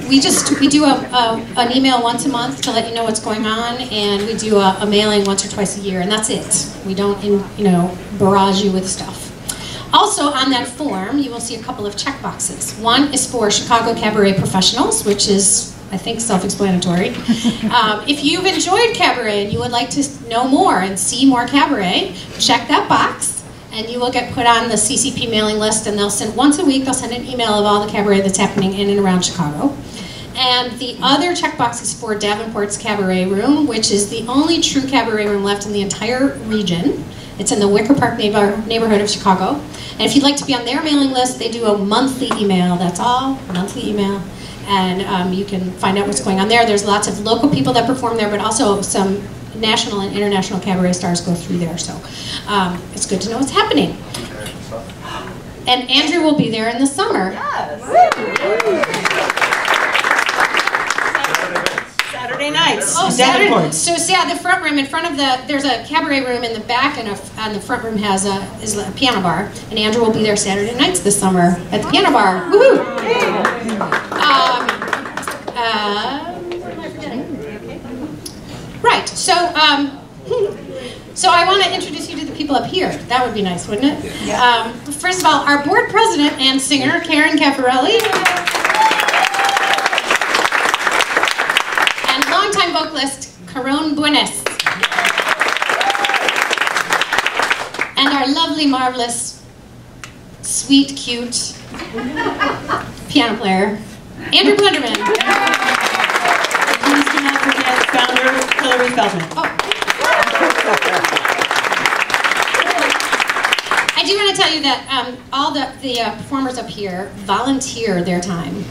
we do an email once a month to let you know what's going on, and we do a mailing once or twice a year, and that's it. We don't, barrage you with stuff. Also on that form, you will see a couple of check boxes. One is for Chicago Cabaret Professionals, which is, I think, self-explanatory. If you've enjoyed cabaret and you would like to know more and see more cabaret, check that box. And you will get put on the CCP mailing list, and they'll send once a week. They'll send an email of all the cabaret that's happening in and around Chicago. And the other checkbox is for Davenport's Cabaret Room, which is the only true cabaret room left in the entire region. It's in the Wicker Park neighborhood of Chicago. And if you'd like to be on their mailing list, they do a monthly email. That's all, monthly email. And you can find out what's going on there. There's lots of local people that perform there, but also some national and international cabaret stars go through there, so it's good to know what's happening. And Andrew will be there in the summer. Yes. Saturday nights. Oh, Saturday. So yeah, the front room in front of there's a cabaret room in the back, and the front room is a piano bar. And Andrew will be there Saturday nights this summer at the piano bar. Woohoo! What am I forgetting? Right, so I want to introduce you to the people up here. That would be nice, wouldn't it? Yeah. First of all, our board president and singer, Karen Caffarelli. And longtime vocalist, Corone Buenas. And our lovely, marvelous, sweet, cute piano player, Andrew Blenderman. Please do not forget founder Hillary Feldman. Oh. I do want to tell you that all the performers up here volunteer their time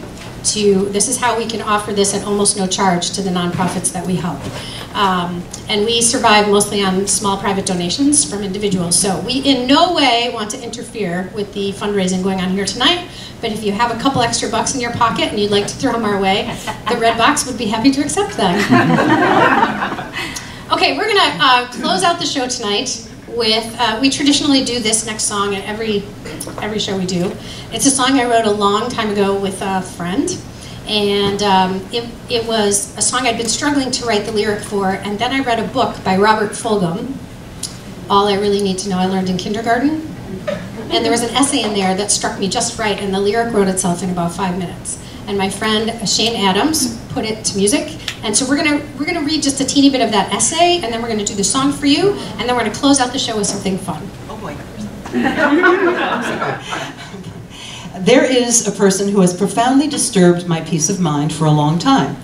to, this is how we can offer this at almost no charge to the nonprofits that we help. And we survive mostly on small private donations from individuals. So we in no way want to interfere with the fundraising going on here tonight. But if you have a couple extra bucks in your pocket and you'd like to throw them our way, the Red Box would be happy to accept them. Okay, we're gonna close out the show tonight with, we traditionally do this next song at every show we do. It's a song I wrote a long time ago with a friend. And it was a song I'd been struggling to write the lyric for, and then I read a book by Robert Fulghum, All I Really Need to Know I Learned in Kindergarten. And there was an essay in there that struck me just right, and the lyric wrote itself in about 5 minutes. And my friend Shane Adams put it to music, and so we're gonna read just a teeny bit of that essay, and then we're gonna do the song for you, and then we're gonna close out the show with something fun. Oh boy. There is a person who has profoundly disturbed my peace of mind for a long time.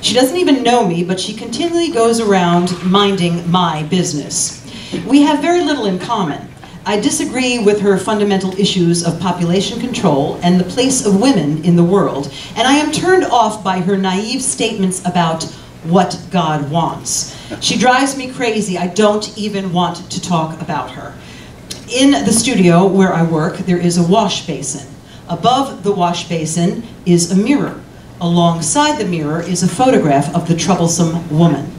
She doesn't even know me, but she continually goes around minding my business. We have very little in common. I disagree with her fundamental issues of population control and the place of women in the world, and I am turned off by her naive statements about what God wants. She drives me crazy. I don't even want to talk about her. In the studio where I work, there is a wash basin. Above the wash basin is a mirror. Alongside the mirror is a photograph of the troublesome woman.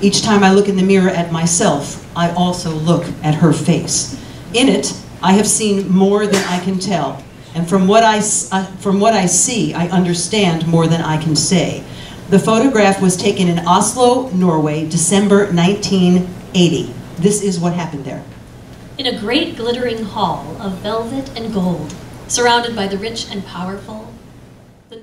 Each time I look in the mirror at myself, I also look at her face. In it, I have seen more than I can tell, and from what I see, I understand more than I can say. The photograph was taken in Oslo, Norway, December 1980. This is what happened there. In a great glittering hall of velvet and gold, surrounded by the rich and powerful, the